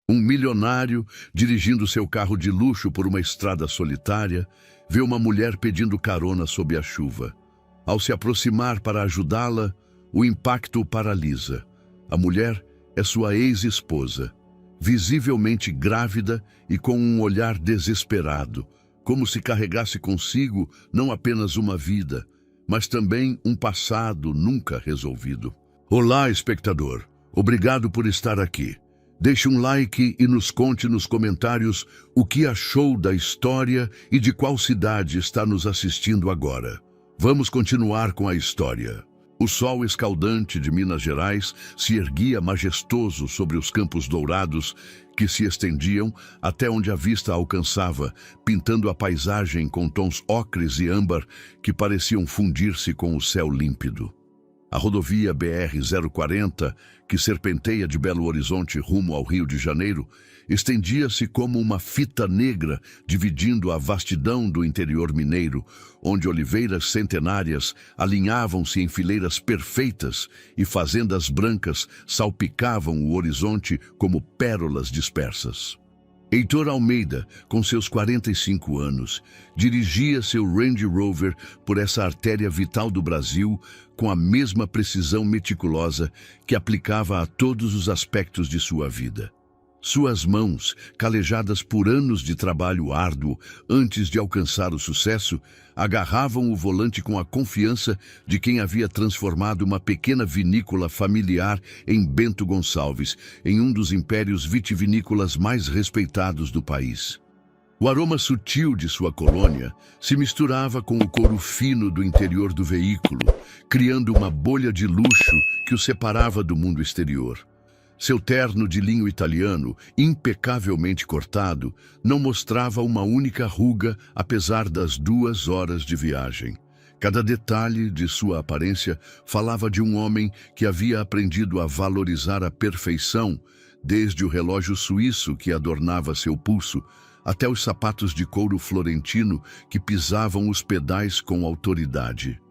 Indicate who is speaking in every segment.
Speaker 1: Um milionário, dirigindo seu carro de luxo por uma estrada solitária, vê uma mulher pedindo carona sob a chuva. Ao se aproximar para ajudá-la, o impacto o paralisa. A mulher é sua ex-esposa, visivelmente grávida e com um olhar desesperado, como se carregasse consigo não apenas uma vida, mas também um passado nunca resolvido. Olá, espectador. Obrigado por estar aqui. Deixe um like e nos conte nos comentários o que achou da história e de qual cidade está nos assistindo agora. Vamos continuar com a história. O sol escaldante de Minas Gerais se erguia majestoso sobre os campos dourados que se estendiam até onde a vista alcançava, pintando a paisagem com tons ocres e âmbar que pareciam fundir-se com o céu límpido. A rodovia BR-040, que serpenteia de Belo Horizonte rumo ao Rio de Janeiro, estendia-se como uma fita negra dividindo a vastidão do interior mineiro, onde oliveiras centenárias alinhavam-se em fileiras perfeitas e fazendas brancas salpicavam o horizonte como pérolas dispersas. Heitor Almeida, com seus 45 anos, dirigia seu Range Rover por essa artéria vital do Brasil com a mesma precisão meticulosa que aplicava a todos os aspectos de sua vida. Suas mãos, calejadas por anos de trabalho árduo antes de alcançar o sucesso, agarravam o volante com a confiança de quem havia transformado uma pequena vinícola familiar em Bento Gonçalves, em um dos impérios vitivinícolas mais respeitados do país. O aroma sutil de sua colônia se misturava com o couro fino do interior do veículo, criando uma bolha de luxo que o separava do mundo exterior. Seu terno de linho italiano, impecavelmente cortado, não mostrava uma única ruga apesar das 2 horas de viagem. Cada detalhe de sua aparência falava de um homem que havia aprendido a valorizar a perfeição, desde o relógio suíço que adornava seu pulso, até os sapatos de couro florentino que pisavam os pedais com autoridade.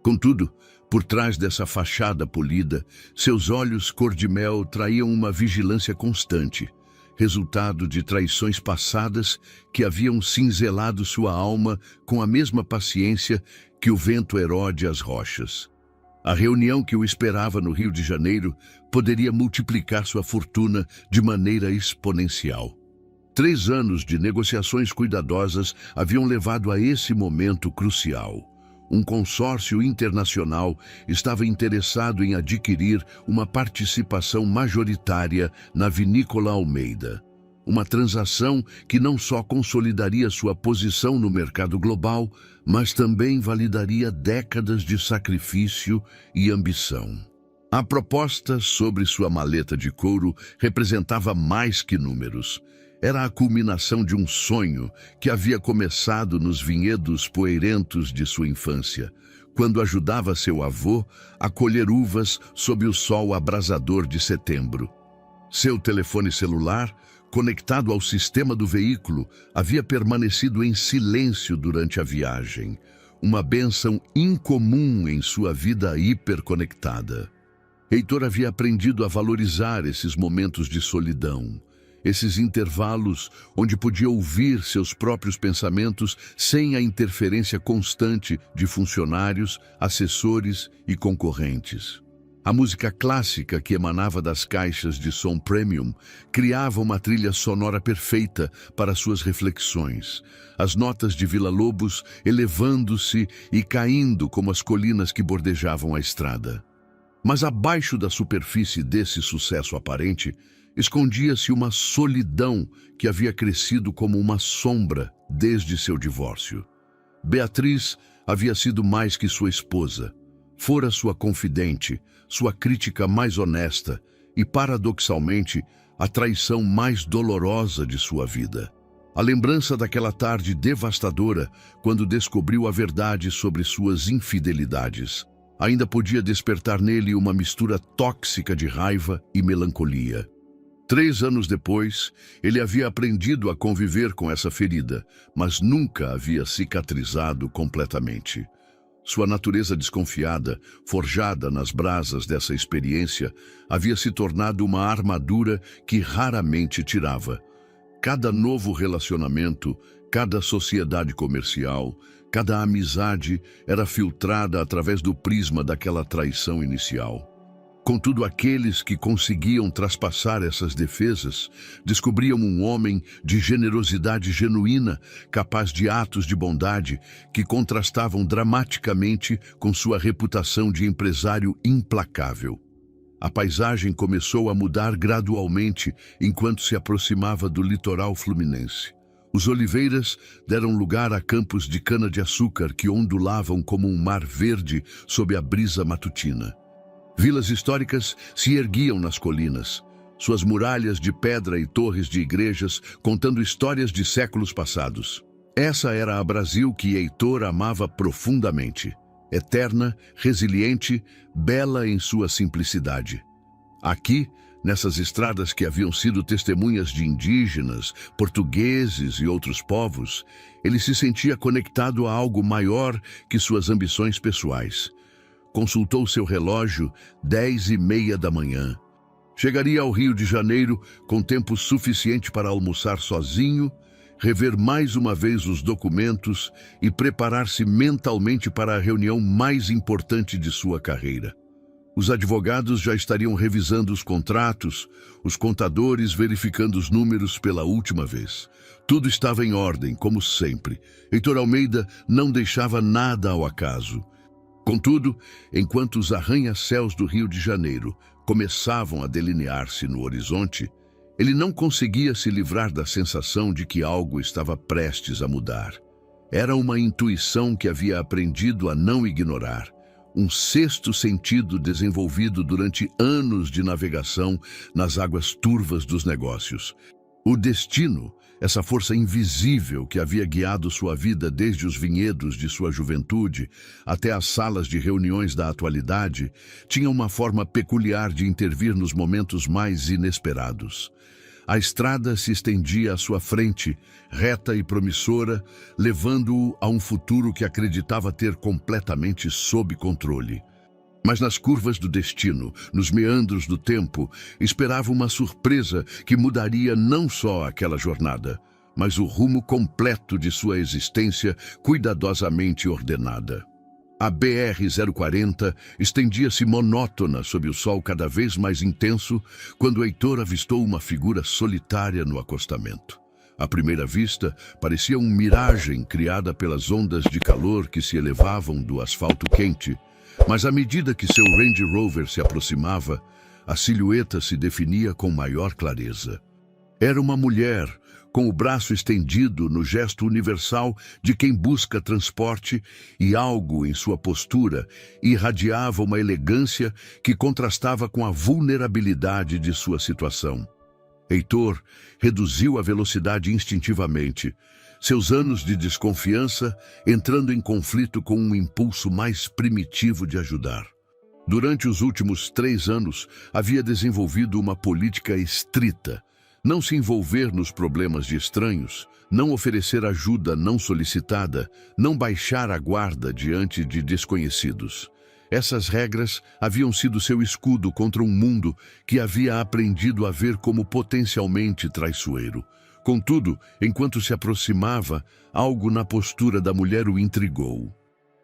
Speaker 1: Contudo, por trás dessa fachada polida, seus olhos cor-de-mel traíam uma vigilância constante, resultado de traições passadas que haviam cinzelado sua alma com a mesma paciência que o vento erode as rochas. A reunião que o esperava no Rio de Janeiro poderia multiplicar sua fortuna de maneira exponencial. 3 anos de negociações cuidadosas haviam levado a esse momento crucial. Um consórcio internacional estava interessado em adquirir uma participação majoritária na Vinícola Almeida. Uma transação que não só consolidaria sua posição no mercado global, mas também validaria décadas de sacrifício e ambição. A proposta sobre sua maleta de couro representava mais que números. Era a culminação de um sonho que havia começado nos vinhedos poeirentos de sua infância, quando ajudava seu avô a colher uvas sob o sol abrasador de setembro. Seu telefone celular, conectado ao sistema do veículo, havia permanecido em silêncio durante a viagem, uma bênção incomum em sua vida hiperconectada. Heitor havia aprendido a valorizar esses momentos de solidão, esses intervalos onde podia ouvir seus próprios pensamentos sem a interferência constante de funcionários, assessores e concorrentes. A música clássica que emanava das caixas de som premium criava uma trilha sonora perfeita para suas reflexões, as notas de Villa-Lobos elevando-se e caindo como as colinas que bordejavam a estrada. Mas abaixo da superfície desse sucesso aparente, escondia-se uma solidão que havia crescido como uma sombra desde seu divórcio. Beatriz havia sido mais que sua esposa. Fora sua confidente, sua crítica mais honesta e, paradoxalmente, a traição mais dolorosa de sua vida. A lembrança daquela tarde devastadora, quando descobriu a verdade sobre suas infidelidades, ainda podia despertar nele uma mistura tóxica de raiva e melancolia. 3 anos depois, ele havia aprendido a conviver com essa ferida, mas nunca havia cicatrizado completamente. Sua natureza desconfiada, forjada nas brasas dessa experiência, havia se tornado uma armadura que raramente tirava. Cada novo relacionamento, cada sociedade comercial, cada amizade era filtrada através do prisma daquela traição inicial. Contudo, aqueles que conseguiam traspassar essas defesas descobriam um homem de generosidade genuína, capaz de atos de bondade que contrastavam dramaticamente com sua reputação de empresário implacável. A paisagem começou a mudar gradualmente enquanto se aproximava do litoral fluminense. Os oliveiras deram lugar a campos de cana-de-açúcar que ondulavam como um mar verde sob a brisa matutina. Vilas históricas se erguiam nas colinas, suas muralhas de pedra e torres de igrejas contando histórias de séculos passados. Essa era a Brasil que Heitor amava profundamente, eterna, resiliente, bela em sua simplicidade. Aqui, nessas estradas que haviam sido testemunhas de indígenas, portugueses e outros povos, ele se sentia conectado a algo maior que suas ambições pessoais. Consultou seu relógio, 10h30 da manhã. Chegaria ao Rio de Janeiro com tempo suficiente para almoçar sozinho, rever mais uma vez os documentos e preparar-se mentalmente para a reunião mais importante de sua carreira. Os advogados já estariam revisando os contratos, os contadores verificando os números pela última vez. Tudo estava em ordem, como sempre. Heitor Almeida não deixava nada ao acaso. Contudo, enquanto os arranha-céus do Rio de Janeiro começavam a delinear-se no horizonte, ele não conseguia se livrar da sensação de que algo estava prestes a mudar. Era uma intuição que havia aprendido a não ignorar, um sexto sentido desenvolvido durante anos de navegação nas águas turvas dos negócios. O destino, essa força invisível que havia guiado sua vida desde os vinhedos de sua juventude até as salas de reuniões da atualidade, tinha uma forma peculiar de intervir nos momentos mais inesperados. A estrada se estendia à sua frente, reta e promissora, levando-o a um futuro que acreditava ter completamente sob controle. Mas nas curvas do destino, nos meandros do tempo, esperava uma surpresa que mudaria não só aquela jornada, mas o rumo completo de sua existência cuidadosamente ordenada. A BR-040 estendia-se monótona sob o sol cada vez mais intenso quando Heitor avistou uma figura solitária no acostamento. À primeira vista, parecia uma miragem criada pelas ondas de calor que se elevavam do asfalto quente, mas à medida que seu Range Rover se aproximava, a silhueta se definia com maior clareza. Era uma mulher, com o braço estendido no gesto universal de quem busca transporte, e algo em sua postura irradiava uma elegância que contrastava com a vulnerabilidade de sua situação. Heitor reduziu a velocidade instintivamente, seus anos de desconfiança entrando em conflito com um impulso mais primitivo de ajudar. Durante os últimos 3 anos, havia desenvolvido uma política estrita: não se envolver nos problemas de estranhos, não oferecer ajuda não solicitada, não baixar a guarda diante de desconhecidos. Essas regras haviam sido seu escudo contra um mundo que havia aprendido a ver como potencialmente traiçoeiro. Contudo, enquanto se aproximava, algo na postura da mulher o intrigou.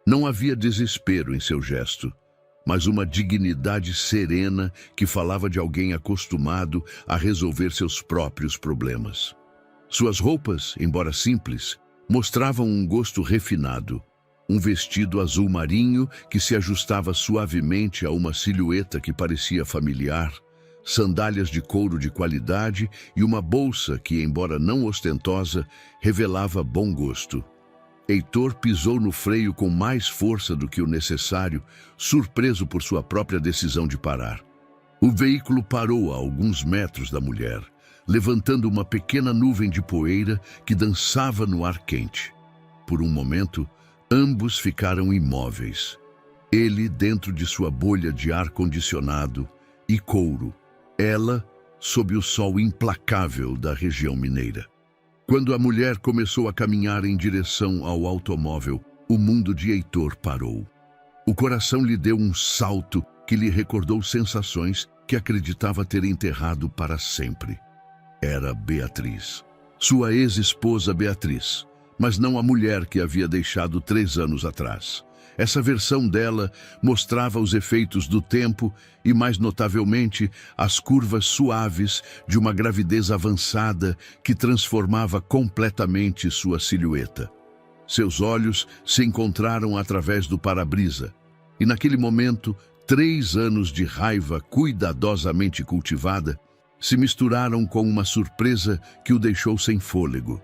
Speaker 1: Não havia desespero em seu gesto, mas uma dignidade serena que falava de alguém acostumado a resolver seus próprios problemas. Suas roupas, embora simples, mostravam um gosto refinado. Um vestido azul marinho que se ajustava suavemente a uma silhueta que parecia familiar, sandálias de couro de qualidade e uma bolsa que, embora não ostentosa, revelava bom gosto. Heitor pisou no freio com mais força do que o necessário, surpreso por sua própria decisão de parar. O veículo parou a alguns metros da mulher, levantando uma pequena nuvem de poeira que dançava no ar quente. Por um momento, ambos ficaram imóveis. Ele dentro de sua bolha de ar-condicionado e couro, ela sob o sol implacável da região mineira. Quando a mulher começou a caminhar em direção ao automóvel, o mundo de Heitor parou. O coração lhe deu um salto que lhe recordou sensações que acreditava ter enterrado para sempre. Era Beatriz. Sua ex-esposa Beatriz, mas não a mulher que havia deixado 3 anos atrás. Essa versão dela mostrava os efeitos do tempo e, mais notavelmente, as curvas suaves de uma gravidez avançada que transformava completamente sua silhueta. Seus olhos se encontraram através do para-brisa, e naquele momento, 3 anos de raiva cuidadosamente cultivada se misturaram com uma surpresa que o deixou sem fôlego.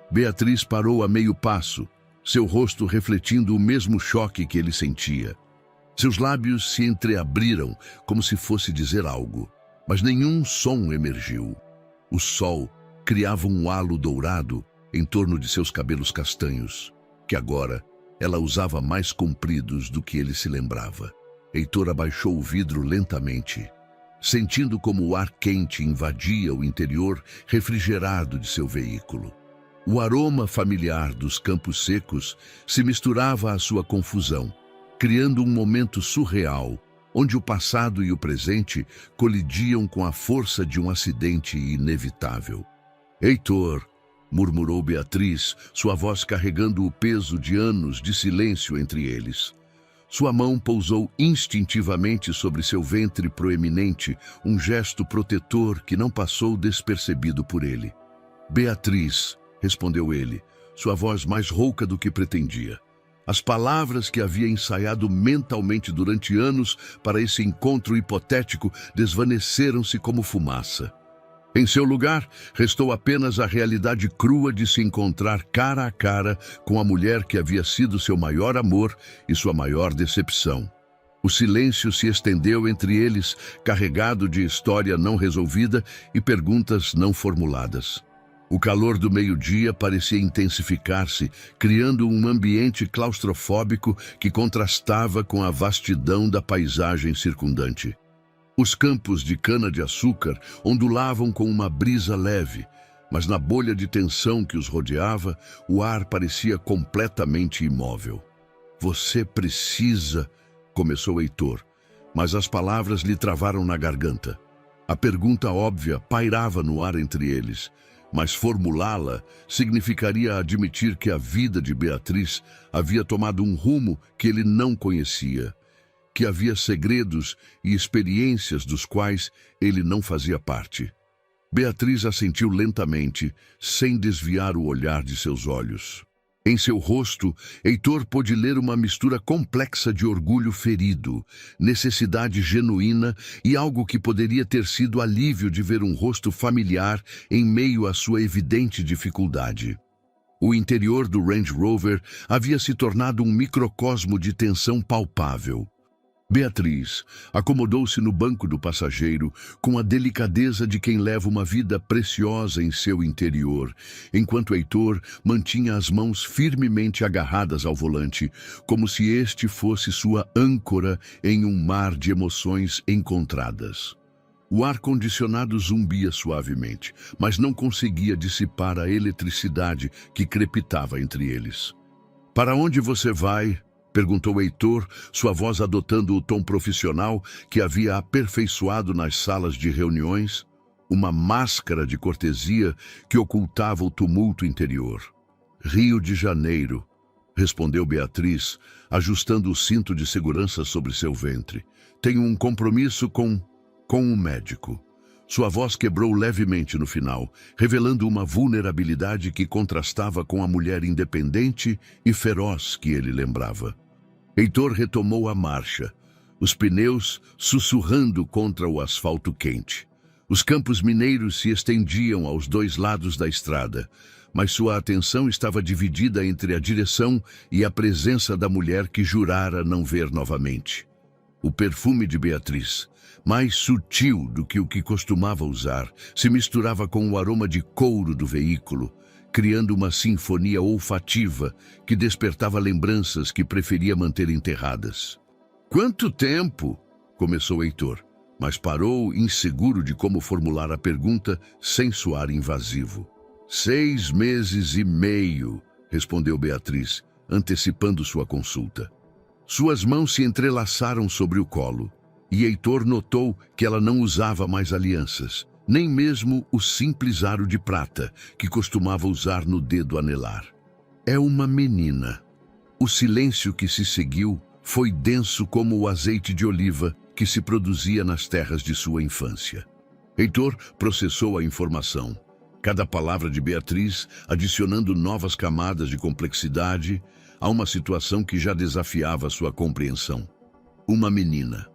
Speaker 1: Beatriz parou a meio passo, seu rosto refletindo o mesmo choque que ele sentia. Seus lábios se entreabriram como se fosse dizer algo, mas nenhum som emergiu. O sol criava um halo dourado em torno de seus cabelos castanhos, que agora ela usava mais compridos do que ele se lembrava. Heitor abaixou o vidro lentamente, sentindo como o ar quente invadia o interior refrigerado de seu veículo. O aroma familiar dos campos secos se misturava à sua confusão, criando um momento surreal, onde o passado e o presente colidiam com a força de um acidente inevitável. "Heitor", murmurou Beatriz, sua voz carregando o peso de anos de silêncio entre eles. Sua mão pousou instintivamente sobre seu ventre proeminente, um gesto protetor que não passou despercebido por ele. "Beatriz", respondeu ele, sua voz mais rouca do que pretendia. As palavras que havia ensaiado mentalmente durante anos para esse encontro hipotético desvaneceram-se como fumaça. Em seu lugar, restou apenas a realidade crua de se encontrar cara a cara com a mulher que havia sido seu maior amor e sua maior decepção. O silêncio se estendeu entre eles, carregado de história não resolvida e perguntas não formuladas. O calor do meio-dia parecia intensificar-se, criando um ambiente claustrofóbico que contrastava com a vastidão da paisagem circundante. Os campos de cana-de-açúcar ondulavam com uma brisa leve, mas na bolha de tensão que os rodeava, o ar parecia completamente imóvel. "Você precisa", começou Heitor, mas as palavras lhe travaram na garganta. A pergunta óbvia pairava no ar entre eles, mas formulá-la significaria admitir que a vida de Beatriz havia tomado um rumo que ele não conhecia, que havia segredos e experiências dos quais ele não fazia parte. Beatriz assentiu lentamente, sem desviar o olhar de seus olhos. Em seu rosto, Heitor pôde ler uma mistura complexa de orgulho ferido, necessidade genuína e algo que poderia ter sido alívio de ver um rosto familiar em meio à sua evidente dificuldade. O interior do Range Rover havia se tornado um microcosmo de tensão palpável. Beatriz acomodou-se no banco do passageiro com a delicadeza de quem leva uma vida preciosa em seu interior, enquanto Heitor mantinha as mãos firmemente agarradas ao volante, como se este fosse sua âncora em um mar de emoções encontradas. O ar-condicionado zumbia suavemente, mas não conseguia dissipar a eletricidade que crepitava entre eles. "Para onde você vai?", perguntou Heitor, sua voz adotando o tom profissional que havia aperfeiçoado nas salas de reuniões, uma máscara de cortesia que ocultava o tumulto interior. "Rio de Janeiro", respondeu Beatriz, ajustando o cinto de segurança sobre seu ventre. "Tenho um compromisso com um médico." Sua voz quebrou levemente no final, revelando uma vulnerabilidade que contrastava com a mulher independente e feroz que ele lembrava. Heitor retomou a marcha, os pneus sussurrando contra o asfalto quente. Os campos mineiros se estendiam aos 2 lados da estrada, mas sua atenção estava dividida entre a direção e a presença da mulher que jurara não ver novamente. O perfume de Beatriz, mais sutil do que o que costumava usar, se misturava com o aroma de couro do veículo, criando uma sinfonia olfativa que despertava lembranças que preferia manter enterradas. "Quanto tempo?", começou Heitor, mas parou, inseguro de como formular a pergunta sem soar invasivo. 6 meses e meio, respondeu Beatriz, antecipando sua consulta. Suas mãos se entrelaçaram sobre o colo, e Heitor notou que ela não usava mais alianças, nem mesmo o simples aro de prata que costumava usar no dedo anelar. É uma menina. O silêncio que se seguiu foi denso como o azeite de oliva que se produzia nas terras de sua infância. Heitor processou a informação, cada palavra de Beatriz adicionando novas camadas de complexidade a uma situação que já desafiava sua compreensão. Uma menina.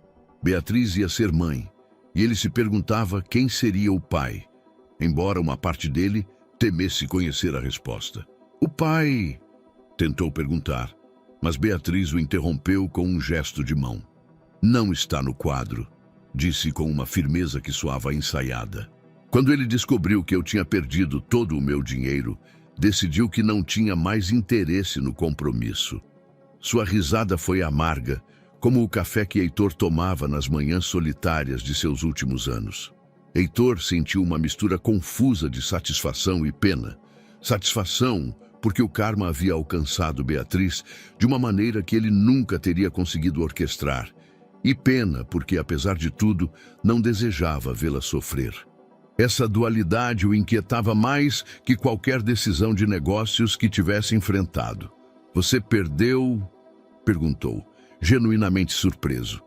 Speaker 1: Beatriz ia ser mãe, e ele se perguntava quem seria o pai, embora uma parte dele temesse conhecer a resposta. O pai, tentou perguntar, mas Beatriz o interrompeu com um gesto de mão. Não está no quadro, disse com uma firmeza que soava ensaiada. Quando ele descobriu que eu tinha perdido todo o meu dinheiro, decidiu que não tinha mais interesse no compromisso. Sua risada foi amarga, como o café que Heitor tomava nas manhãs solitárias de seus últimos anos. Heitor sentiu uma mistura confusa de satisfação e pena. Satisfação porque o karma havia alcançado Beatriz de uma maneira que ele nunca teria conseguido orquestrar. E pena porque, apesar de tudo, não desejava vê-la sofrer. Essa dualidade o inquietava mais que qualquer decisão de negócios que tivesse enfrentado. Você perdeu? Perguntou, genuinamente surpreso.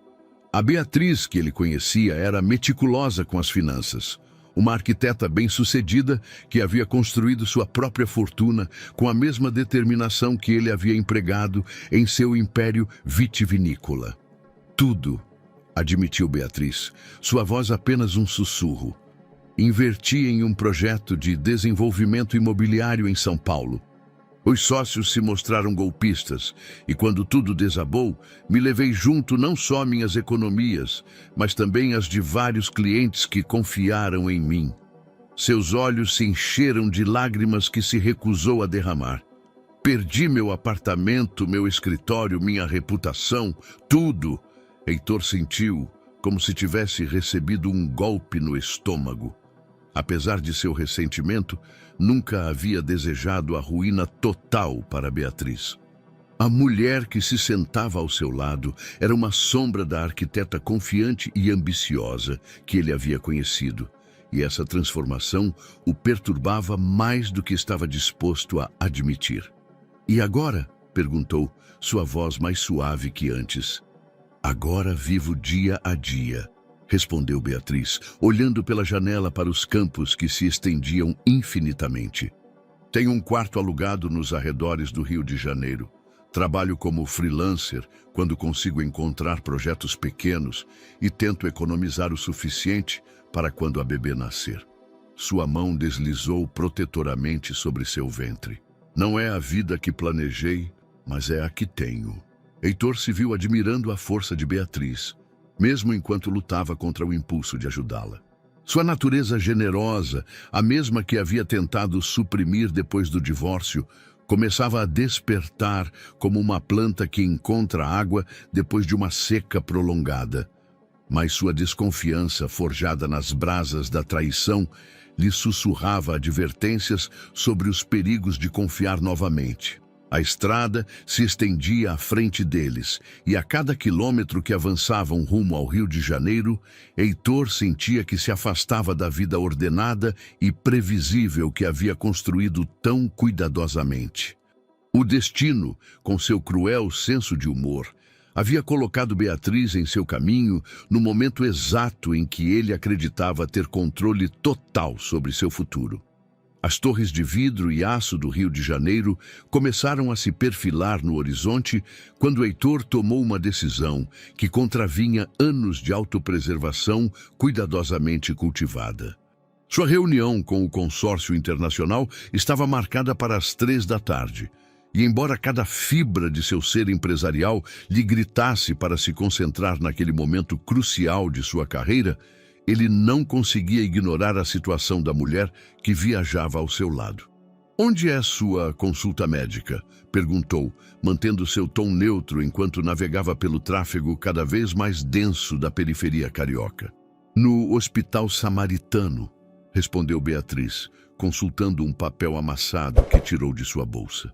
Speaker 1: A Beatriz que ele conhecia era meticulosa com as finanças. Uma arquiteta bem-sucedida que havia construído sua própria fortuna com a mesma determinação que ele havia empregado em seu império vitivinícola. Tudo, admitiu Beatriz, sua voz apenas um sussurro. Investi em um projeto de desenvolvimento imobiliário em São Paulo. Os sócios se mostraram golpistas e, quando tudo desabou, me levei junto não só minhas economias, mas também as de vários clientes que confiaram em mim. Seus olhos se encheram de lágrimas que se recusou a derramar. Perdi meu apartamento, meu escritório, minha reputação, tudo. Heitor sentiu como se tivesse recebido um golpe no estômago. Apesar de seu ressentimento, nunca havia desejado a ruína total para Beatriz. A mulher que se sentava ao seu lado era uma sombra da arquiteta confiante e ambiciosa que ele havia conhecido, e essa transformação o perturbava mais do que estava disposto a admitir. E agora? Perguntou, sua voz mais suave que antes. Agora vivo dia a dia, respondeu Beatriz, olhando pela janela para os campos que se estendiam infinitamente. Tenho um quarto alugado nos arredores do Rio de Janeiro. Trabalho como freelancer quando consigo encontrar projetos pequenos e tento economizar o suficiente para quando a bebê nascer. Sua mão deslizou protetoramente sobre seu ventre. Não é a vida que planejei, mas é a que tenho. Heitor se viu admirando a força de Beatriz, mesmo enquanto lutava contra o impulso de ajudá-la. Sua natureza generosa, a mesma que havia tentado suprimir depois do divórcio, começava a despertar como uma planta que encontra água depois de uma seca prolongada. Mas sua desconfiança, forjada nas brasas da traição, lhe sussurrava advertências sobre os perigos de confiar novamente. A estrada se estendia à frente deles, e a cada quilômetro que avançavam rumo ao Rio de Janeiro, Heitor sentia que se afastava da vida ordenada e previsível que havia construído tão cuidadosamente. O destino, com seu cruel senso de humor, havia colocado Beatriz em seu caminho no momento exato em que ele acreditava ter controle total sobre seu futuro. As torres de vidro e aço do Rio de Janeiro começaram a se perfilar no horizonte quando Heitor tomou uma decisão que contravinha anos de autopreservação cuidadosamente cultivada. Sua reunião com o consórcio internacional estava marcada para as 3 da tarde, e embora cada fibra de seu ser empresarial lhe gritasse para se concentrar naquele momento crucial de sua carreira, ele não conseguia ignorar a situação da mulher que viajava ao seu lado. "Onde é sua consulta médica?" perguntou, mantendo seu tom neutro enquanto navegava pelo tráfego cada vez mais denso da periferia carioca. "No Hospital Samaritano", respondeu Beatriz, consultando um papel amassado que tirou de sua bolsa.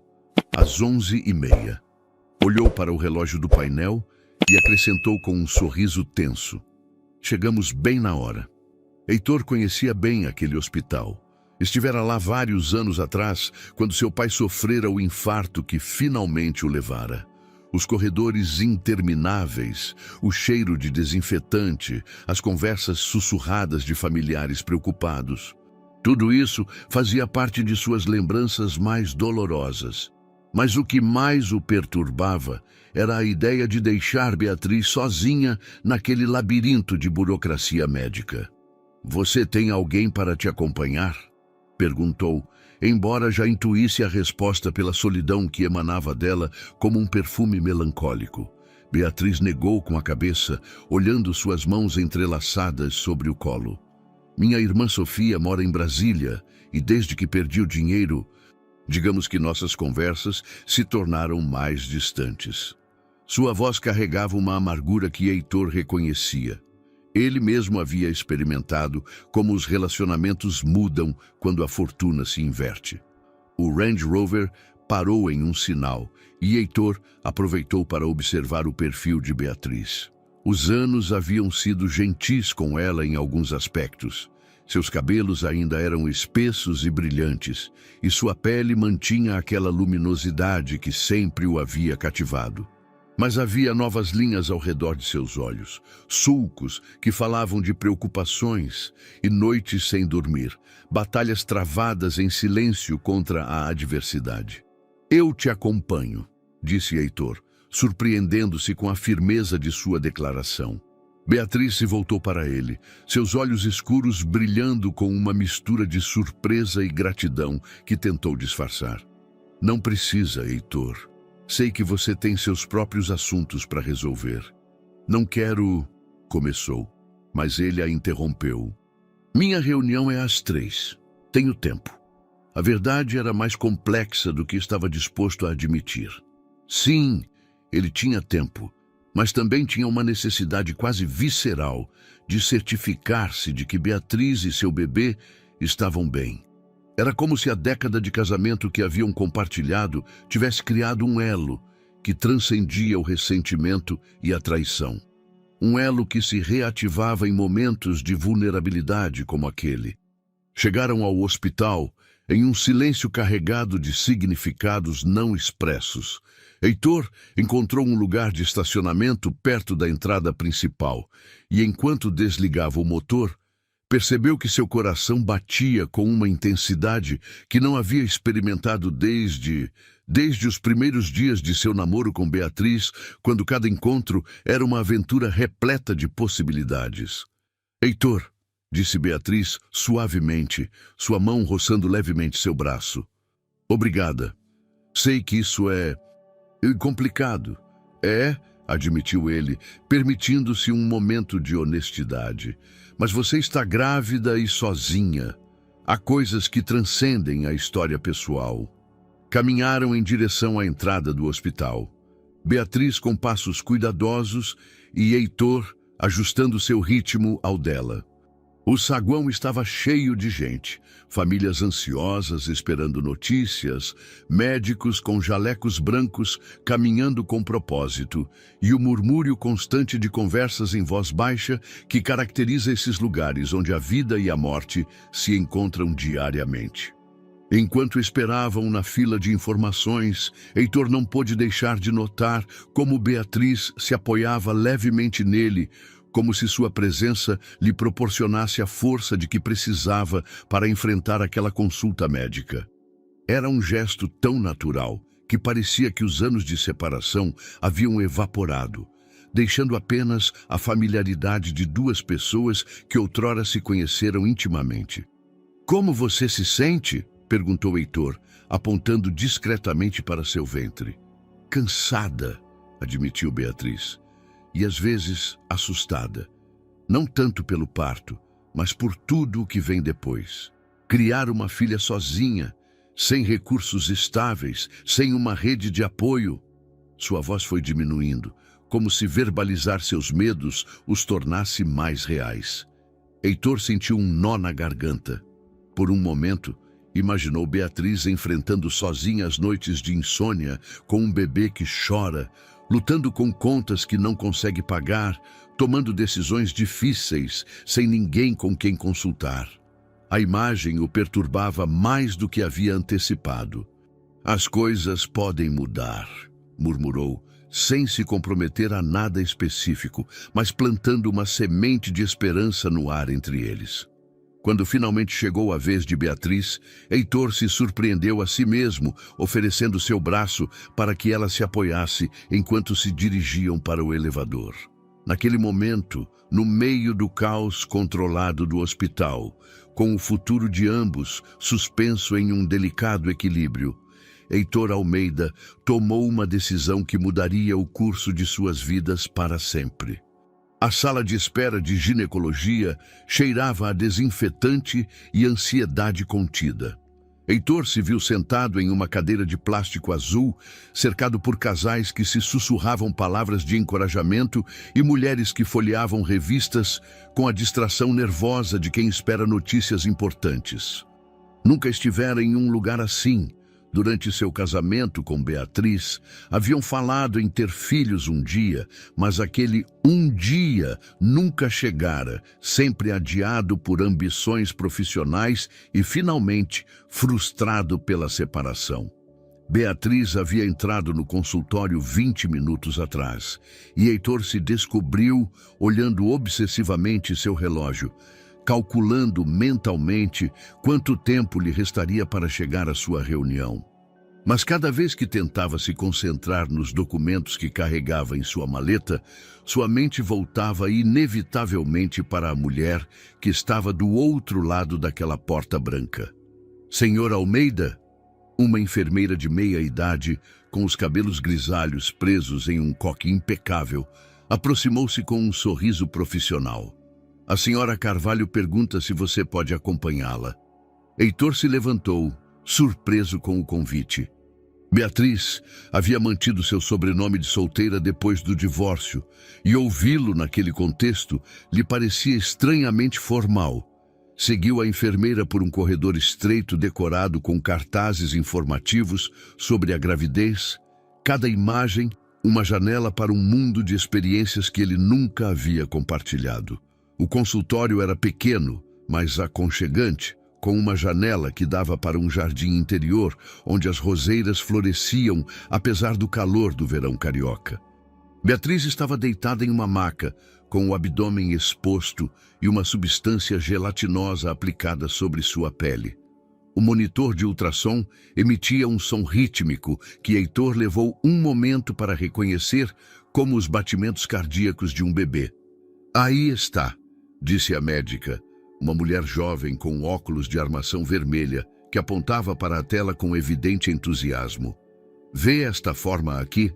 Speaker 1: às 11h30. Olhou para o relógio do painel e acrescentou com um sorriso tenso: chegamos bem na hora. Heitor conhecia bem aquele hospital. Estivera lá vários anos atrás, quando seu pai sofrera o infarto que finalmente o levara. Os corredores intermináveis, o cheiro de desinfetante, as conversas sussurradas de familiares preocupados. Tudo isso fazia parte de suas lembranças mais dolorosas. Mas o que mais o perturbava era a ideia de deixar Beatriz sozinha naquele labirinto de burocracia médica. "Você tem alguém para te acompanhar?" perguntou, embora já intuísse a resposta pela solidão que emanava dela como um perfume melancólico. Beatriz negou com a cabeça, olhando suas mãos entrelaçadas sobre o colo. "Minha irmã Sofia mora em Brasília e desde que perdi o dinheiro, digamos que nossas conversas se tornaram mais distantes." Sua voz carregava uma amargura que Heitor reconhecia. Ele mesmo havia experimentado como os relacionamentos mudam quando a fortuna se inverte. O Range Rover parou em um sinal e Heitor aproveitou para observar o perfil de Beatriz. Os anos haviam sido gentis com ela em alguns aspectos. Seus cabelos ainda eram espessos e brilhantes, e sua pele mantinha aquela luminosidade que sempre o havia cativado. Mas havia novas linhas ao redor de seus olhos, sulcos que falavam de preocupações e noites sem dormir, batalhas travadas em silêncio contra a adversidade. "Eu te acompanho", disse Heitor, surpreendendo-se com a firmeza de sua declaração. Beatriz se voltou para ele, seus olhos escuros brilhando com uma mistura de surpresa e gratidão que tentou disfarçar. "Não precisa, Heitor. Sei que você tem seus próprios assuntos para resolver." "Não quero..." começou, mas ele a interrompeu. "Minha reunião é às 3. Tenho tempo." A verdade era mais complexa do que estava disposto a admitir. Sim, ele tinha tempo, mas também tinha uma necessidade quase visceral de certificar-se de que Beatriz e seu bebê estavam bem. Era como se a década de casamento que haviam compartilhado tivesse criado um elo que transcendia o ressentimento e a traição. Um elo que se reativava em momentos de vulnerabilidade como aquele. Chegaram ao hospital em um silêncio carregado de significados não expressos. Heitor encontrou um lugar de estacionamento perto da entrada principal e, enquanto desligava o motor, percebeu que seu coração batia com uma intensidade que não havia experimentado desde os primeiros dias de seu namoro com Beatriz, quando cada encontro era uma aventura repleta de possibilidades. "Heitor", disse Beatriz suavemente, sua mão roçando levemente seu braço. "Obrigada. Sei que isso é complicado." "É", admitiu ele, permitindo-se um momento de honestidade. "Mas você está grávida e sozinha. Há coisas que transcendem a história pessoal." Caminharam em direção à entrada do hospital. Beatriz com passos cuidadosos e Heitor ajustando seu ritmo ao dela. O saguão estava cheio de gente, famílias ansiosas esperando notícias, médicos com jalecos brancos caminhando com propósito e o murmúrio constante de conversas em voz baixa que caracteriza esses lugares onde a vida e a morte se encontram diariamente. Enquanto esperavam na fila de informações, Heitor não pôde deixar de notar como Beatriz se apoiava levemente nele, como se sua presença lhe proporcionasse a força de que precisava para enfrentar aquela consulta médica. Era um gesto tão natural que parecia que os anos de separação haviam evaporado, deixando apenas a familiaridade de duas pessoas que outrora se conheceram intimamente. "Como você se sente?", perguntou Heitor, apontando discretamente para seu ventre. "Cansada", admitiu Beatriz. "E às vezes assustada, não tanto pelo parto, mas por tudo o que vem depois. Criar uma filha sozinha, sem recursos estáveis, sem uma rede de apoio." Sua voz foi diminuindo, como se verbalizar seus medos os tornasse mais reais. Heitor sentiu um nó na garganta. Por um momento, Imaginou Beatriz enfrentando sozinha as noites de insônia, com um bebê que chora, lutando com contas que não consegue pagar, tomando decisões difíceis, sem ninguém com quem consultar. A imagem o perturbava mais do que havia antecipado. As coisas podem mudar, murmurou, sem se comprometer a nada específico, mas plantando uma semente de esperança no ar entre eles. Quando finalmente chegou a vez de Beatriz, Heitor se surpreendeu a si mesmo, oferecendo seu braço para que ela se apoiasse enquanto se dirigiam para o elevador. Naquele momento, no meio do caos controlado do hospital, com o futuro de ambos suspenso em um delicado equilíbrio, Heitor Almeida tomou uma decisão que mudaria o curso de suas vidas para sempre. A sala de espera de ginecologia cheirava a desinfetante e ansiedade contida. Heitor se viu sentado em uma cadeira de plástico azul, cercado por casais que se sussurravam palavras de encorajamento e mulheres que folheavam revistas com a distração nervosa de quem espera notícias importantes. Nunca estivera em um lugar assim. Durante seu casamento com Beatriz, haviam falado em ter filhos um dia, mas aquele um dia nunca chegara, sempre adiado por ambições profissionais e, finalmente, frustrado pela separação. Beatriz havia entrado no consultório 20 minutos atrás, e Heitor se descobriu olhando obsessivamente seu relógio, calculando mentalmente quanto tempo lhe restaria para chegar à sua reunião. Mas cada vez que tentava se concentrar nos documentos que carregava em sua maleta, sua mente voltava inevitavelmente para a mulher que estava do outro lado daquela porta branca. Senhor Almeida, uma enfermeira de meia-idade, com os cabelos grisalhos presos em um coque impecável, aproximou-se com um sorriso profissional. A senhora Carvalho pergunta se você pode acompanhá-la. Heitor se levantou, surpreso com o convite. Beatriz havia mantido seu sobrenome de solteira depois do divórcio, e ouvi-lo naquele contexto lhe parecia estranhamente formal. Seguiu a enfermeira por um corredor estreito decorado com cartazes informativos sobre a gravidez, cada imagem uma janela para um mundo de experiências que ele nunca havia compartilhado. O consultório era pequeno, mas aconchegante, com uma janela que dava para um jardim interior, onde as roseiras floresciam, apesar do calor do verão carioca. Beatriz estava deitada em uma maca, com o abdômen exposto e uma substância gelatinosa aplicada sobre sua pele. O monitor de ultrassom emitia um som rítmico que Heitor levou um momento para reconhecer como os batimentos cardíacos de um bebê. Aí está, disse a médica, uma mulher jovem com óculos de armação vermelha, que apontava para a tela com evidente entusiasmo. Vê esta forma aqui?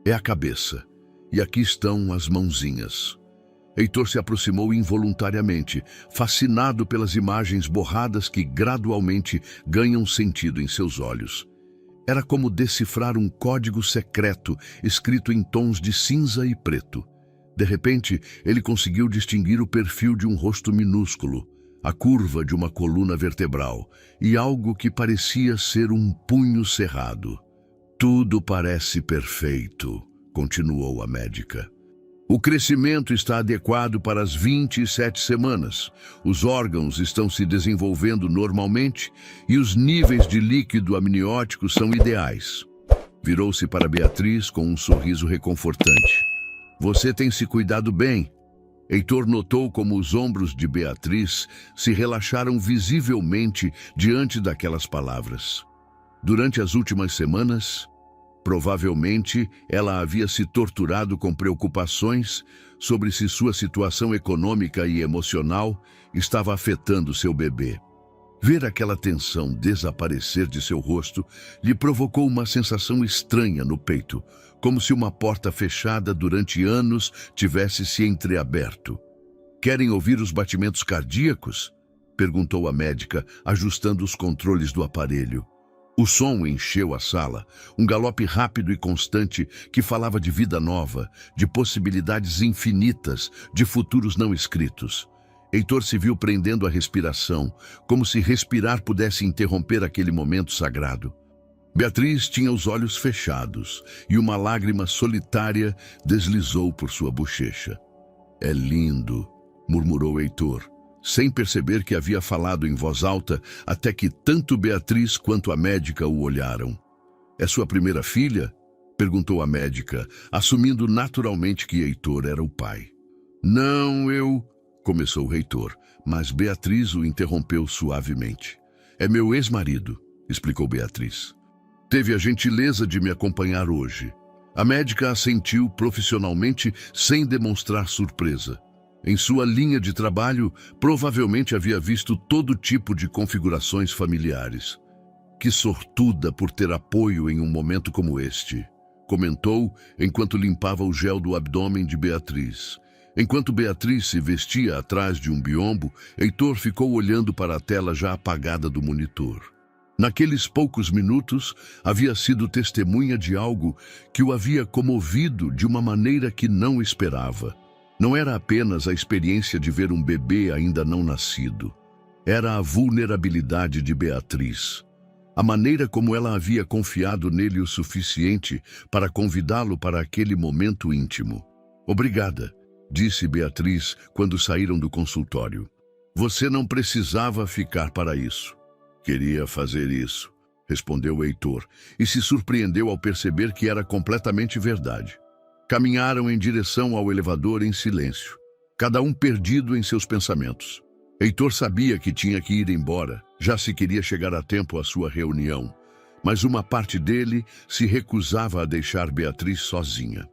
Speaker 1: É a cabeça. E aqui estão as mãozinhas. Heitor se aproximou involuntariamente, fascinado pelas imagens borradas que gradualmente ganham sentido em seus olhos. Era como decifrar um código secreto escrito em tons de cinza e preto. De repente, ele conseguiu distinguir o perfil de um rosto minúsculo, a curva de uma coluna vertebral e algo que parecia ser um punho cerrado. Tudo parece perfeito, continuou a médica. O crescimento está adequado para as 27 semanas. Os órgãos estão se desenvolvendo normalmente e os níveis de líquido amniótico são ideais. Virou-se para Beatriz com um sorriso reconfortante. Você tem se cuidado bem. Heitor notou como os ombros de Beatriz se relaxaram visivelmente diante daquelas palavras. Durante as últimas semanas, provavelmente ela havia se torturado com preocupações sobre se sua situação econômica e emocional estava afetando seu bebê. Ver aquela tensão desaparecer de seu rosto lhe provocou uma sensação estranha no peito, como se uma porta fechada durante anos tivesse se entreaberto. Querem ouvir os batimentos cardíacos? Perguntou a médica, ajustando os controles do aparelho. O som encheu a sala, um galope rápido e constante que falava de vida nova, de possibilidades infinitas, de futuros não escritos. Heitor se viu prendendo a respiração, como se respirar pudesse interromper aquele momento sagrado. Beatriz tinha os olhos fechados e uma lágrima solitária deslizou por sua bochecha. "É lindo", murmurou Heitor, sem perceber que havia falado em voz alta até que tanto Beatriz quanto a médica o olharam. "É sua primeira filha?", perguntou a médica, assumindo naturalmente que Heitor era o pai. "Não, eu..." começou Heitor, mas Beatriz o interrompeu suavemente. "É meu ex-marido", explicou Beatriz. "Teve a gentileza de me acompanhar hoje." A médica assentiu profissionalmente sem demonstrar surpresa. Em sua linha de trabalho, provavelmente havia visto todo tipo de configurações familiares. "Que sortuda por ter apoio em um momento como este", comentou enquanto limpava o gel do abdômen de Beatriz. Enquanto Beatriz se vestia atrás de um biombo, Heitor ficou olhando para a tela já apagada do monitor. Naqueles poucos minutos, havia sido testemunha de algo que o havia comovido de uma maneira que não esperava. Não era apenas a experiência de ver um bebê ainda não nascido. Era a vulnerabilidade de Beatriz. A maneira como ela havia confiado nele o suficiente para convidá-lo para aquele momento íntimo. "Obrigada", disse Beatriz quando saíram do consultório. "Você não precisava ficar para isso." "Queria fazer isso", respondeu Heitor, e se surpreendeu ao perceber que era completamente verdade. Caminharam em direção ao elevador em silêncio, cada um perdido em seus pensamentos. Heitor sabia que tinha que ir embora, já se queria chegar a tempo à sua reunião, mas uma parte dele se recusava a deixar Beatriz sozinha.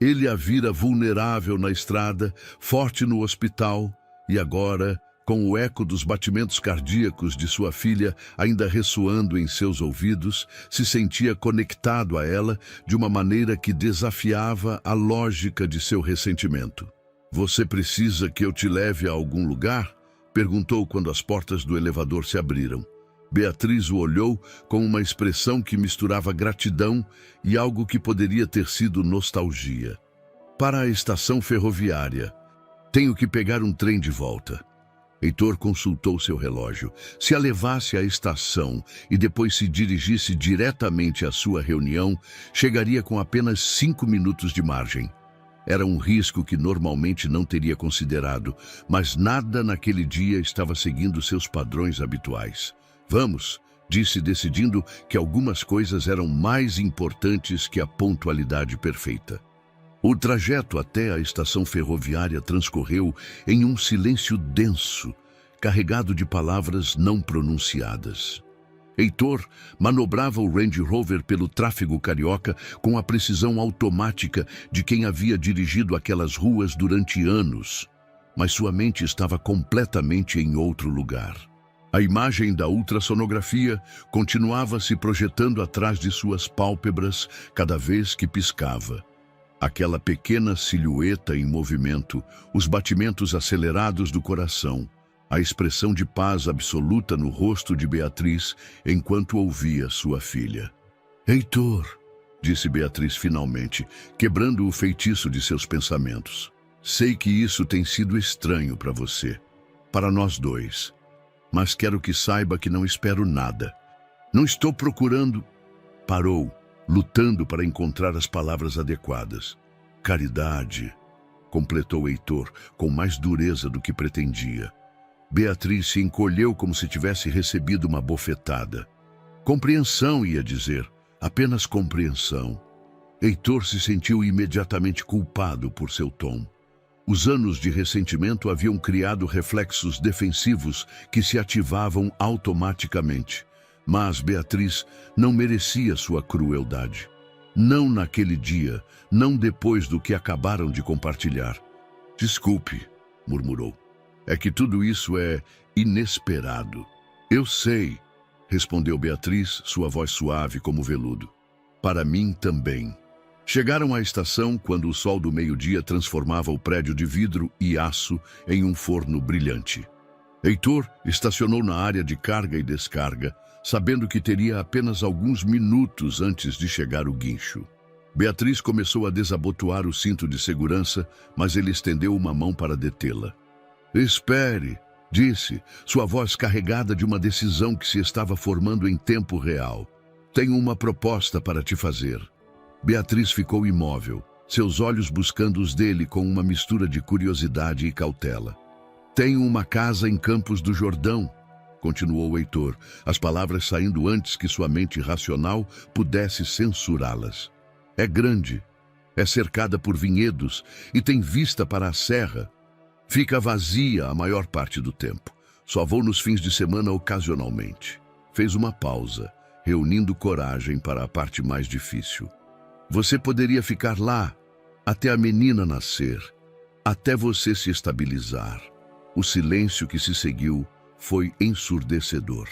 Speaker 1: Ele a vira vulnerável na estrada, forte no hospital, e agora, com o eco dos batimentos cardíacos de sua filha ainda ressoando em seus ouvidos, se sentia conectado a ela de uma maneira que desafiava a lógica de seu ressentimento. "Você precisa que eu te leve a algum lugar?", perguntou quando as portas do elevador se abriram. Beatriz o olhou com uma expressão que misturava gratidão e algo que poderia ter sido nostalgia. "Para a estação ferroviária. Tenho que pegar um trem de volta." Heitor consultou seu relógio. Se a levasse à estação e depois se dirigisse diretamente à sua reunião, chegaria com apenas 5 minutos de margem. Era um risco que normalmente não teria considerado, mas nada naquele dia estava seguindo seus padrões habituais. "Vamos", disse, decidindo que algumas coisas eram mais importantes que a pontualidade perfeita. O trajeto até a estação ferroviária transcorreu em um silêncio denso, carregado de palavras não pronunciadas. Heitor manobrava o Range Rover pelo tráfego carioca com a precisão automática de quem havia dirigido aquelas ruas durante anos, mas sua mente estava completamente em outro lugar. A imagem da ultrassonografia continuava se projetando atrás de suas pálpebras cada vez que piscava. Aquela pequena silhueta em movimento, os batimentos acelerados do coração, a expressão de paz absoluta no rosto de Beatriz enquanto ouvia sua filha. "Heitor", disse Beatriz finalmente, quebrando o feitiço de seus pensamentos. "Sei que isso tem sido estranho para você, para nós dois. Mas quero que saiba que não espero nada. Não estou procurando..." Parou, lutando para encontrar as palavras adequadas. "Caridade", completou Heitor, com mais dureza do que pretendia. Beatriz se encolheu como se tivesse recebido uma bofetada. "Compreensão", ia dizer, apenas compreensão. Heitor se sentiu imediatamente culpado por seu tom. Os anos de ressentimento haviam criado reflexos defensivos que se ativavam automaticamente. Mas Beatriz não merecia sua crueldade. Não naquele dia, não depois do que acabaram de compartilhar. "Desculpe", murmurou. "É que tudo isso é inesperado." "Eu sei", respondeu Beatriz, sua voz suave como veludo. "Para mim também." Chegaram à estação quando o sol do meio-dia transformava o prédio de vidro e aço em um forno brilhante. Heitor estacionou na área de carga e descarga, sabendo que teria apenas alguns minutos antes de chegar o guincho. Beatriz começou a desabotoar o cinto de segurança, mas ele estendeu uma mão para detê-la. Espere, disse, sua voz carregada de uma decisão que se estava formando em tempo real. Tenho uma proposta para te fazer. Beatriz ficou imóvel, seus olhos buscando os dele com uma mistura de curiosidade e cautela. Tenho uma casa em Campos do Jordão, continuou Heitor, as palavras saindo antes que sua mente racional pudesse censurá-las. É grande, é cercada por vinhedos e tem vista para a serra. Fica vazia a maior parte do tempo. Só vou nos fins de semana ocasionalmente. Fez uma pausa, reunindo coragem para a parte mais difícil. Você poderia ficar lá até a menina nascer, até você se estabilizar. O silêncio que se seguiu foi ensurdecedor.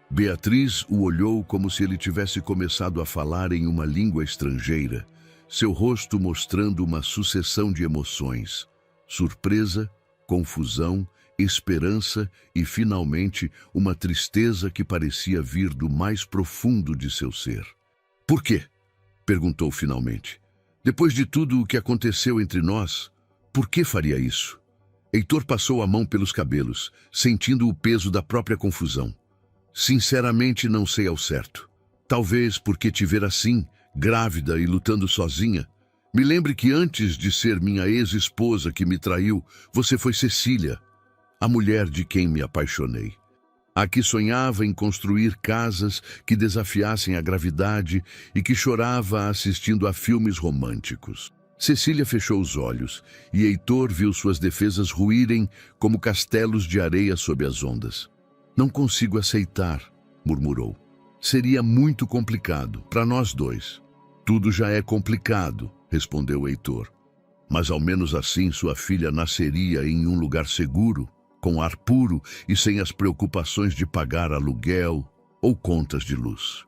Speaker 1: Beatriz o olhou como se ele tivesse começado a falar em uma língua estrangeira, seu rosto mostrando uma sucessão de emoções: surpresa, confusão, esperança e, finalmente, uma tristeza que parecia vir do mais profundo de seu ser. Por quê? Perguntou finalmente. Depois de tudo o que aconteceu entre nós, por que faria isso? Heitor passou a mão pelos cabelos, sentindo o peso da própria confusão. Sinceramente, não sei ao certo. Talvez porque te ver assim, grávida e lutando sozinha. Me lembre que antes de ser minha ex-esposa que me traiu, você foi Cecília, a mulher de quem me apaixonei. A que sonhava em construir casas que desafiassem a gravidade e que chorava assistindo a filmes românticos. Cecília fechou os olhos e Heitor viu suas defesas ruírem como castelos de areia sob as ondas. Não consigo aceitar, murmurou. Seria muito complicado para nós dois. Tudo já é complicado, respondeu Heitor. Mas ao menos assim sua filha nasceria em um lugar seguro, com ar puro e sem as preocupações de pagar aluguel ou contas de luz.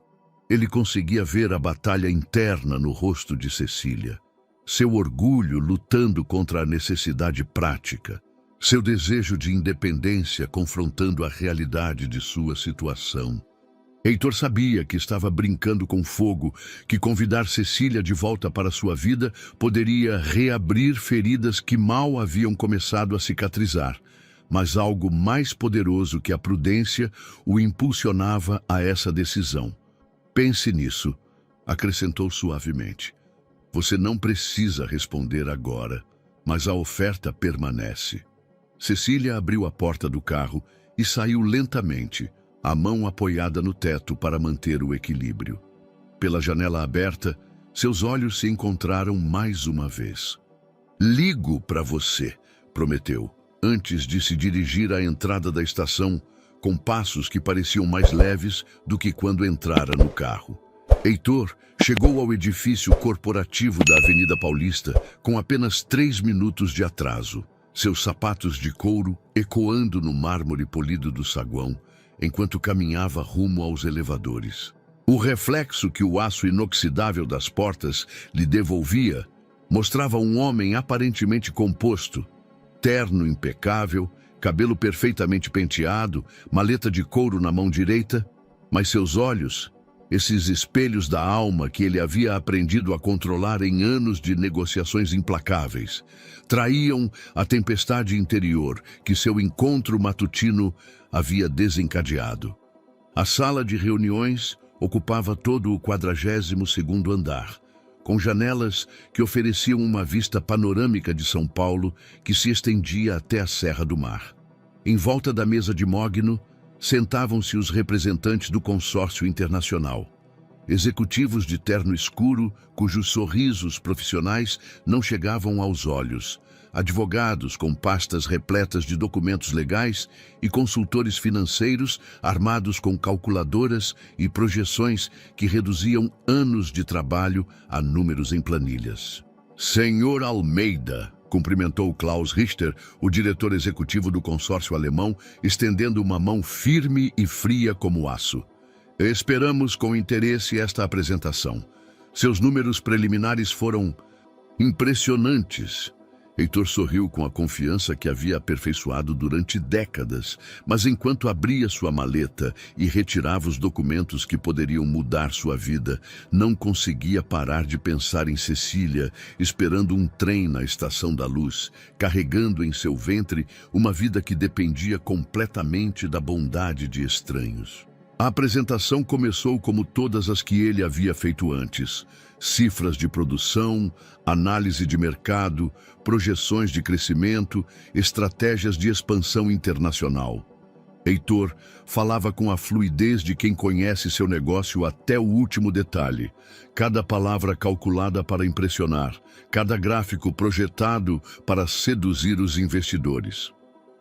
Speaker 1: Ele conseguia ver a batalha interna no rosto de Cecília. Seu orgulho lutando contra a necessidade prática. Seu desejo de independência confrontando a realidade de sua situação. Heitor sabia que estava brincando com fogo, que convidar Cecília de volta para sua vida poderia reabrir feridas que mal haviam começado a cicatrizar. Mas algo mais poderoso que a prudência o impulsionava a essa decisão. Pense nisso, acrescentou suavemente. Você não precisa responder agora, mas a oferta permanece. Cecília abriu a porta do carro e saiu lentamente, a mão apoiada no teto para manter o equilíbrio. Pela janela aberta, seus olhos se encontraram mais uma vez. Ligo para você, prometeu, antes de se dirigir à entrada da estação, com passos que pareciam mais leves do que quando entrara no carro. Heitor chegou ao edifício corporativo da Avenida Paulista com apenas 3 minutos de atraso, seus sapatos de couro ecoando no mármore polido do saguão, enquanto caminhava rumo aos elevadores. O reflexo que o aço inoxidável das portas lhe devolvia mostrava um homem aparentemente composto, terno impecável, cabelo perfeitamente penteado, maleta de couro na mão direita, mas seus olhos, esses espelhos da alma que ele havia aprendido a controlar em anos de negociações implacáveis, traíam a tempestade interior que seu encontro matutino havia desencadeado. A sala de reuniões ocupava todo o 42º andar, com janelas que ofereciam uma vista panorâmica de São Paulo que se estendia até a Serra do Mar. Em volta da mesa de mogno, sentavam-se os representantes do consórcio internacional. Executivos de terno escuro, cujos sorrisos profissionais não chegavam aos olhos. Advogados com pastas repletas de documentos legais e consultores financeiros armados com calculadoras e projeções que reduziam anos de trabalho a números em planilhas. Senhor Almeida, cumprimentou Klaus Richter, o diretor executivo do consórcio alemão, estendendo uma mão firme e fria como aço. Esperamos com interesse esta apresentação. Seus números preliminares foram impressionantes. Heitor sorriu com a confiança que havia aperfeiçoado durante décadas, mas enquanto abria sua maleta e retirava os documentos que poderiam mudar sua vida, não conseguia parar de pensar em Cecília, esperando um trem na Estação da Luz, carregando em seu ventre uma vida que dependia completamente da bondade de estranhos. A apresentação começou como todas as que ele havia feito antes. Cifras de produção, análise de mercado, projeções de crescimento, estratégias de expansão internacional. Heitor falava com a fluidez de quem conhece seu negócio até o último detalhe. Cada palavra calculada para impressionar, cada gráfico projetado para seduzir os investidores.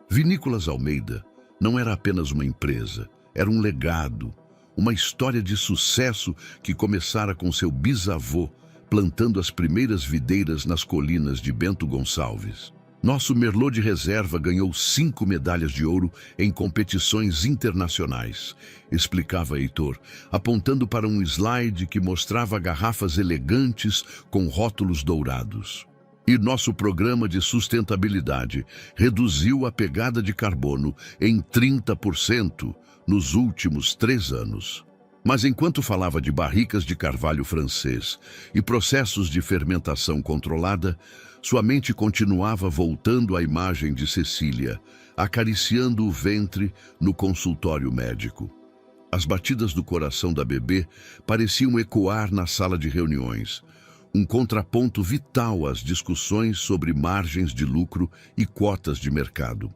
Speaker 1: Vinícolas Almeida não era apenas uma empresa, era um legado, uma história de sucesso que começara com seu bisavô, plantando as primeiras videiras nas colinas de Bento Gonçalves. Nosso Merlot de reserva ganhou 5 medalhas de ouro em competições internacionais, explicava Heitor, apontando para um slide que mostrava garrafas elegantes com rótulos dourados. E nosso programa de sustentabilidade reduziu a pegada de carbono em 30% nos últimos 3 anos. Mas enquanto falava de barricas de carvalho francês e processos de fermentação controlada, sua mente continuava voltando à imagem de Cecília, acariciando o ventre no consultório médico. As batidas do coração da bebê pareciam ecoar na sala de reuniões, um contraponto vital às discussões sobre margens de lucro e cotas de mercado.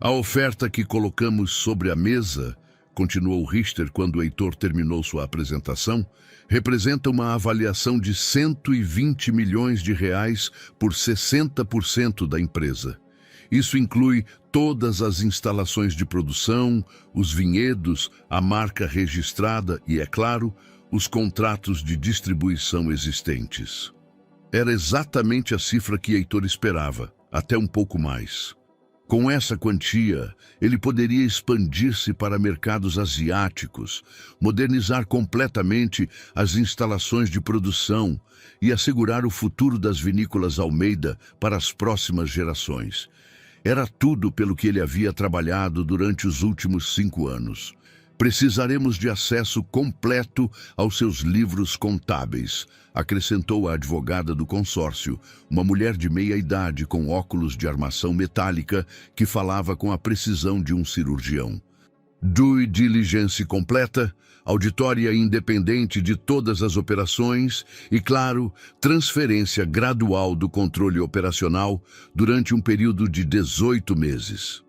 Speaker 1: A oferta que colocamos sobre a mesa, continuou Richter quando Heitor terminou sua apresentação, representa uma avaliação de 120 milhões de reais por 60% da empresa. Isso inclui todas as instalações de produção, os vinhedos, a marca registrada e, é claro, os contratos de distribuição existentes. Era exatamente a cifra que Heitor esperava, até um pouco mais. Com essa quantia, ele poderia expandir-se para mercados asiáticos, modernizar completamente as instalações de produção e assegurar o futuro das vinícolas Almeida para as próximas gerações. Era tudo pelo que ele havia trabalhado durante os últimos 5 anos. Precisaremos de acesso completo aos seus livros contábeis, acrescentou a advogada do consórcio, uma mulher de meia idade com óculos de armação metálica que falava com a precisão de um cirurgião. Due diligence completa, auditória independente de todas as operações e, claro, transferência gradual do controle operacional durante um período de 18 meses.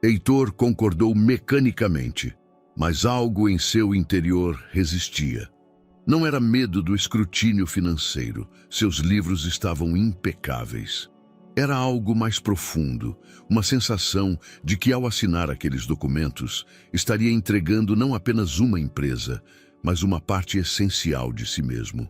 Speaker 1: Heitor concordou mecanicamente, mas algo em seu interior resistia. Não era medo do escrutínio financeiro, seus livros estavam impecáveis. Era algo mais profundo, uma sensação de que ao assinar aqueles documentos, estaria entregando não apenas uma empresa, mas uma parte essencial de si mesmo.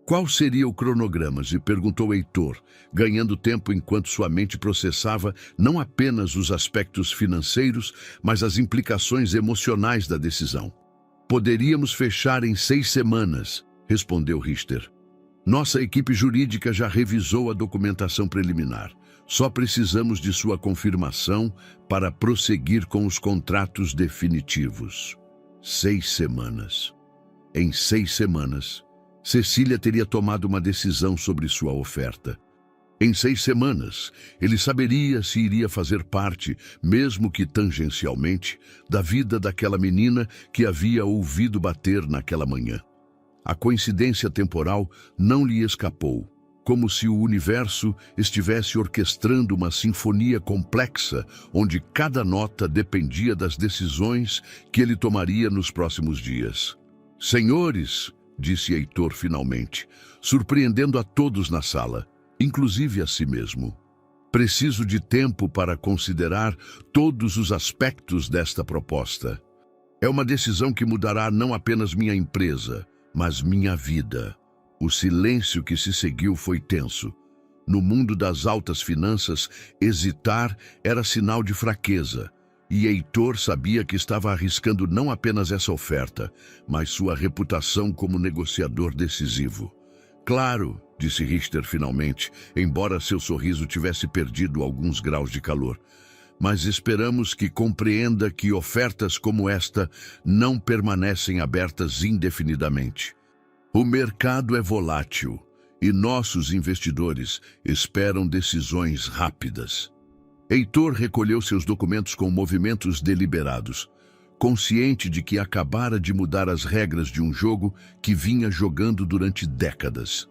Speaker 1: Qual seria o cronograma? Se perguntou Heitor, ganhando tempo enquanto sua mente processava não apenas os aspectos financeiros, mas as implicações emocionais da decisão. Poderíamos fechar em 6 semanas, respondeu Richter. Nossa equipe jurídica já revisou a documentação preliminar. Só precisamos de sua confirmação para prosseguir com os contratos definitivos. 6 semanas. Em 6 semanas, Cecília teria tomado uma decisão sobre sua oferta. Em 6 semanas, ele saberia se iria fazer parte, mesmo que tangencialmente, da vida daquela menina que havia ouvido bater naquela manhã. A coincidência temporal não lhe escapou, como se o universo estivesse orquestrando uma sinfonia complexa, onde cada nota dependia das decisões que ele tomaria nos próximos dias. Senhores, disse Heitor finalmente, surpreendendo a todos na sala, inclusive a si mesmo. Preciso de tempo para considerar todos os aspectos desta proposta. É uma decisão que mudará não apenas minha empresa, mas minha vida. O silêncio que se seguiu foi tenso. No mundo das altas finanças, hesitar era sinal de fraqueza. E Heitor sabia que estava arriscando não apenas essa oferta, mas sua reputação como negociador decisivo. Claro, disse Richter finalmente, embora seu sorriso tivesse perdido alguns graus de calor. Mas esperamos que compreenda que ofertas como esta não permanecem abertas indefinidamente. O mercado é volátil e nossos investidores esperam decisões rápidas. Heitor recolheu seus documentos com movimentos deliberados, consciente de que acabara de mudar as regras de um jogo que vinha jogando durante décadas.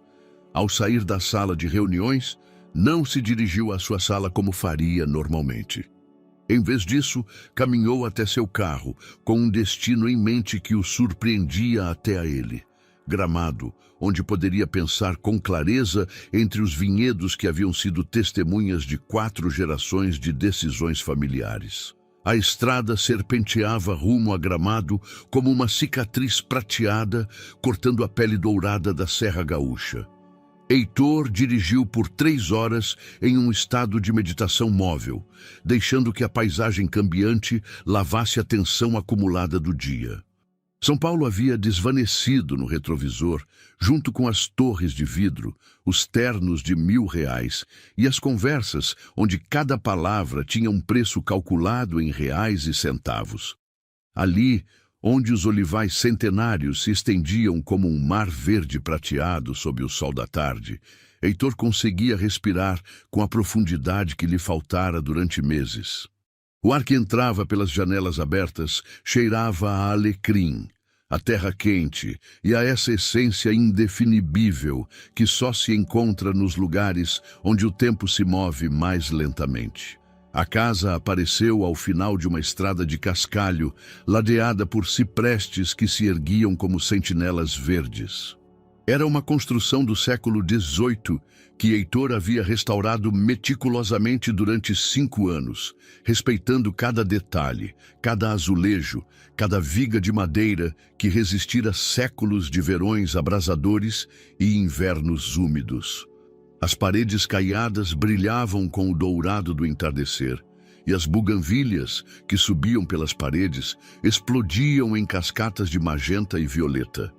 Speaker 1: Ao sair da sala de reuniões, não se dirigiu à sua sala como faria normalmente. Em vez disso, caminhou até seu carro, com um destino em mente que o surpreendia até a ele. Gramado, onde poderia pensar com clareza entre os vinhedos que haviam sido testemunhas de 4 gerações de decisões familiares. A estrada serpenteava rumo a Gramado como uma cicatriz prateada, cortando a pele dourada da Serra Gaúcha. Heitor dirigiu por 3 horas em um estado de meditação móvel, deixando que a paisagem cambiante lavasse a tensão acumulada do dia. São Paulo havia desvanecido no retrovisor, junto com as torres de vidro, os ternos de R$1.000 e as conversas onde cada palavra tinha um preço calculado em reais e centavos. Ali, onde os olivais centenários se estendiam como um mar verde prateado sob o sol da tarde, Heitor conseguia respirar com a profundidade que lhe faltara durante meses. O ar que entrava pelas janelas abertas cheirava a alecrim, a terra quente e a essa essência indefinível que só se encontra nos lugares onde o tempo se move mais lentamente. A casa apareceu ao final de uma estrada de cascalho, ladeada por ciprestes que se erguiam como sentinelas verdes. Era uma construção do século XVIII que Heitor havia restaurado meticulosamente durante 5 anos, respeitando cada detalhe, cada azulejo, cada viga de madeira que resistira séculos de verões abrasadores e invernos úmidos. As paredes caiadas brilhavam com o dourado do entardecer, e as buganvílias que subiam pelas paredes explodiam em cascatas de magenta e violeta.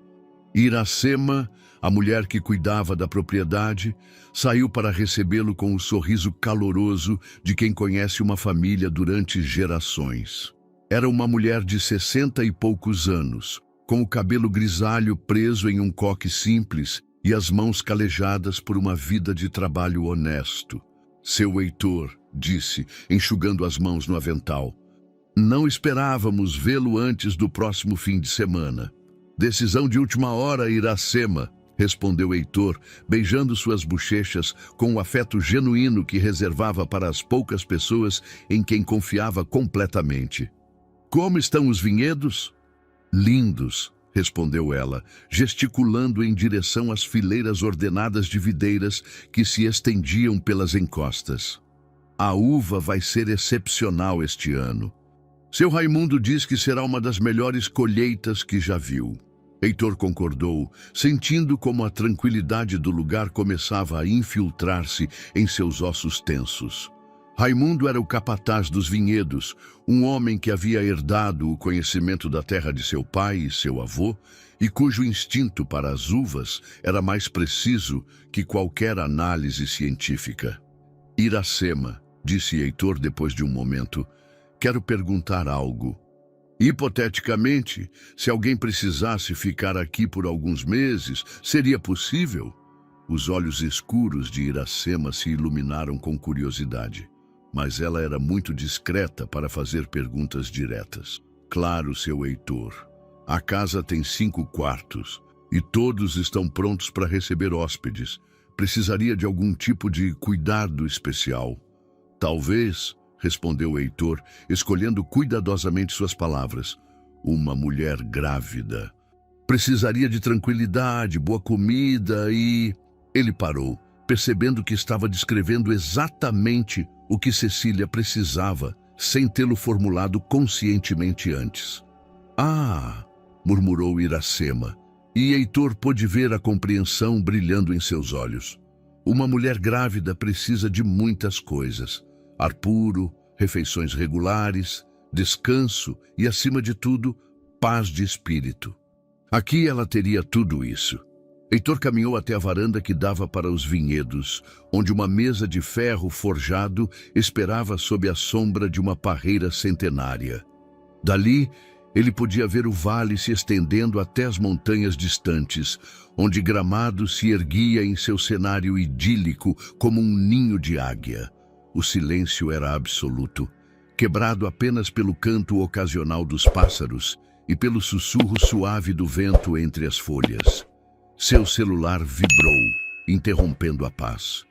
Speaker 1: Iracema, a mulher que cuidava da propriedade, saiu para recebê-lo com o sorriso caloroso de quem conhece uma família durante gerações. Era uma mulher de 60 e poucos anos, com o cabelo grisalho preso em um coque simples e as mãos calejadas por uma vida de trabalho honesto. Seu Heitor, disse, enxugando as mãos no avental. Não esperávamos vê-lo antes do próximo fim de semana. Decisão de última hora, Iracema, respondeu Heitor, beijando suas bochechas com o afeto genuíno que reservava para as poucas pessoas em quem confiava completamente. Como estão os vinhedos? Lindos, respondeu ela, gesticulando em direção às fileiras ordenadas de videiras que se estendiam pelas encostas. A uva vai ser excepcional este ano. Seu Raimundo diz que será uma das melhores colheitas que já viu. Heitor concordou, sentindo como a tranquilidade do lugar começava a infiltrar-se em seus ossos tensos. Raimundo era o capataz dos vinhedos, um homem que havia herdado o conhecimento da terra de seu pai e seu avô, e cujo instinto para as uvas era mais preciso que qualquer análise científica. Iracema, disse Heitor depois de um momento, quero perguntar algo. Hipoteticamente, se alguém precisasse ficar aqui por alguns meses, seria possível? Os olhos escuros de Iracema se iluminaram com curiosidade, mas ela era muito discreta para fazer perguntas diretas. Claro, seu Heitor. A casa tem 5 quartos e todos estão prontos para receber hóspedes. Precisaria de algum tipo de cuidado especial. Talvez, respondeu Heitor, escolhendo cuidadosamente suas palavras, uma mulher grávida. Precisaria de tranquilidade, boa comida e... Ele parou, percebendo que estava descrevendo exatamente o que Cecília precisava, sem tê-lo formulado conscientemente antes. Ah, murmurou Iracema, e Heitor pôde ver a compreensão brilhando em seus olhos. Uma mulher grávida precisa de muitas coisas. Ar puro, refeições regulares, descanso e, acima de tudo, paz de espírito. Aqui ela teria tudo isso. Heitor caminhou até a varanda que dava para os vinhedos, onde uma mesa de ferro forjado esperava sob a sombra de uma parreira centenária. Dali, ele podia ver o vale se estendendo até as montanhas distantes, onde Gramado se erguia em seu cenário idílico como um ninho de águia. O silêncio era absoluto, quebrado apenas pelo canto ocasional dos pássaros e pelo sussurro suave do vento entre as folhas. Seu celular vibrou, interrompendo a paz.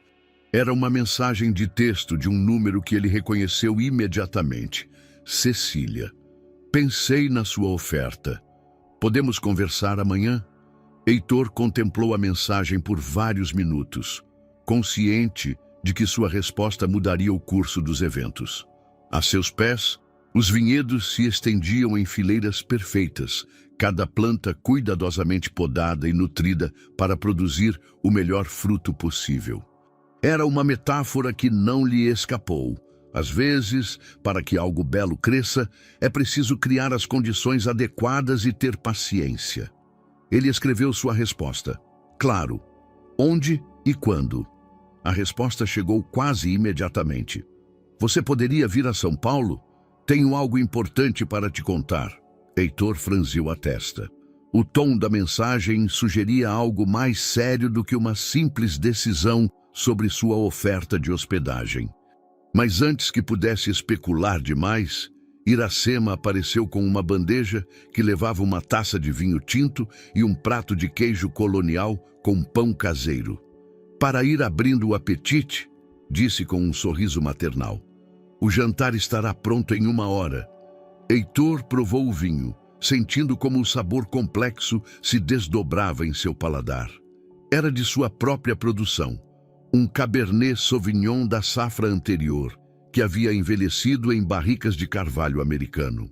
Speaker 1: Era uma mensagem de texto de um número que ele reconheceu imediatamente. Cecília. Pensei na sua oferta. Podemos conversar amanhã? Heitor contemplou a mensagem por vários minutos, consciente de que sua resposta mudaria o curso dos eventos. A seus pés, os vinhedos se estendiam em fileiras perfeitas, cada planta cuidadosamente podada e nutrida para produzir o melhor fruto possível. Era uma metáfora que não lhe escapou. Às vezes, para que algo belo cresça, é preciso criar as condições adequadas e ter paciência. Ele escreveu sua resposta. Claro. Onde e quando? A resposta chegou quase imediatamente. Você poderia vir a São Paulo? Tenho algo importante para te contar. Heitor franziu a testa. O tom da mensagem sugeria algo mais sério do que uma simples decisão sobre sua oferta de hospedagem. Mas antes que pudesse especular demais, Iracema apareceu com uma bandeja que levava uma taça de vinho tinto e um prato de queijo colonial com pão caseiro. Para ir abrindo o apetite, disse com um sorriso maternal. O jantar estará pronto em 1 hora. Heitor provou o vinho, sentindo como o sabor complexo se desdobrava em seu paladar. Era de sua própria produção. Um Cabernet Sauvignon da safra anterior, que havia envelhecido em barricas de carvalho americano.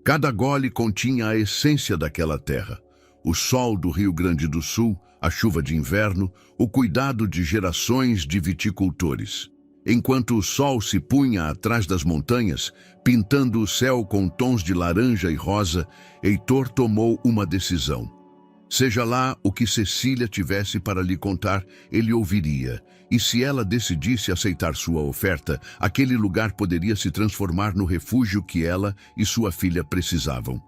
Speaker 1: Cada gole continha a essência daquela terra. O sol do Rio Grande do Sul, a chuva de inverno, o cuidado de gerações de viticultores. Enquanto o sol se punha atrás das montanhas, pintando o céu com tons de laranja e rosa, Heitor tomou uma decisão. Seja lá o que Cecília tivesse para lhe contar, ele ouviria. E se ela decidisse aceitar sua oferta, aquele lugar poderia se transformar no refúgio que ela e sua filha precisavam.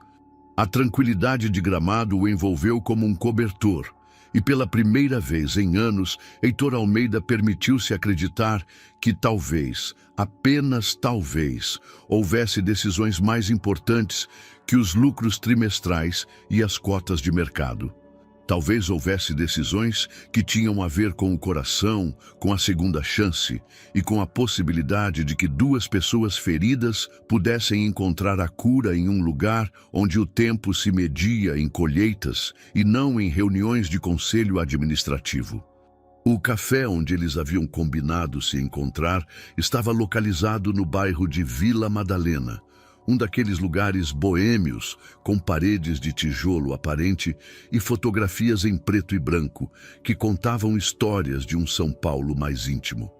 Speaker 1: A tranquilidade de Gramado o envolveu como um cobertor. E pela primeira vez em anos, Heitor Almeida permitiu-se acreditar que talvez, apenas talvez, houvesse decisões mais importantes que os lucros trimestrais e as cotas de mercado. Talvez houvesse decisões que tinham a ver com o coração, com a segunda chance e com a possibilidade de que 2 pessoas feridas pudessem encontrar a cura em um lugar onde o tempo se media em colheitas e não em reuniões de conselho administrativo. O café onde eles haviam combinado se encontrar estava localizado no bairro de Vila Madalena, um daqueles lugares boêmios, com paredes de tijolo aparente e fotografias em preto e branco, que contavam histórias de um São Paulo mais íntimo.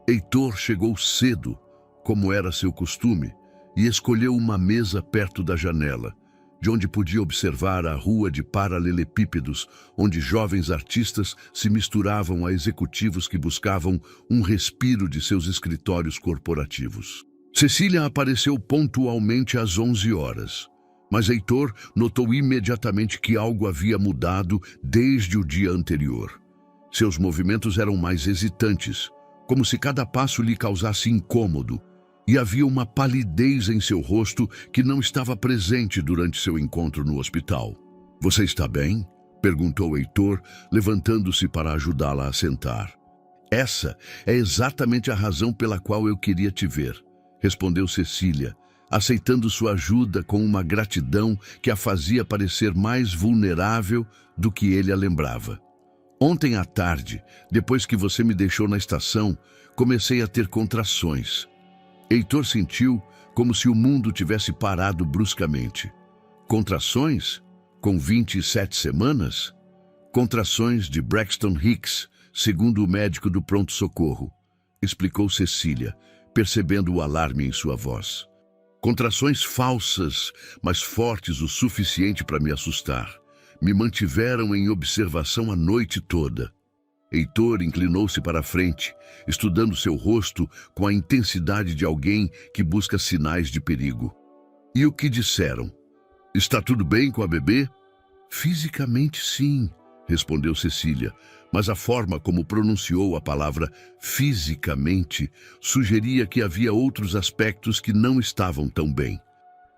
Speaker 1: Heitor chegou cedo, como era seu costume, e escolheu uma mesa perto da janela, de onde podia observar a rua de paralelepípedos, onde jovens artistas se misturavam a executivos que buscavam um respiro de seus escritórios corporativos. Cecília apareceu pontualmente às 11 horas, mas Heitor notou imediatamente que algo havia mudado desde o dia anterior. Seus movimentos eram mais hesitantes, como se cada passo lhe causasse incômodo, e havia uma palidez em seu rosto que não estava presente durante seu encontro no hospital. — Você está bem? Perguntou Heitor, levantando-se para ajudá-la a sentar. — Essa é exatamente a razão pela qual eu queria te ver, respondeu Cecília, aceitando sua ajuda com uma gratidão que a fazia parecer mais vulnerável do que ele a lembrava. Ontem à tarde, depois que você me deixou na estação, comecei a ter contrações. Heitor sentiu como se o mundo tivesse parado bruscamente. Contrações? Com 27 semanas? Contrações de Braxton Hicks, segundo o médico do pronto-socorro, explicou Cecília, percebendo o alarme em sua voz. Contrações falsas, mas fortes o suficiente para me assustar. me mantiveram em observação a noite toda. Heitor inclinou-se para a frente, estudando seu rosto com a intensidade de alguém que busca sinais de perigo. E o que disseram? Está tudo bem com a bebê? Fisicamente, sim, respondeu Cecília, mas a forma como pronunciou a palavra fisicamente sugeria que havia outros aspectos que não estavam tão bem.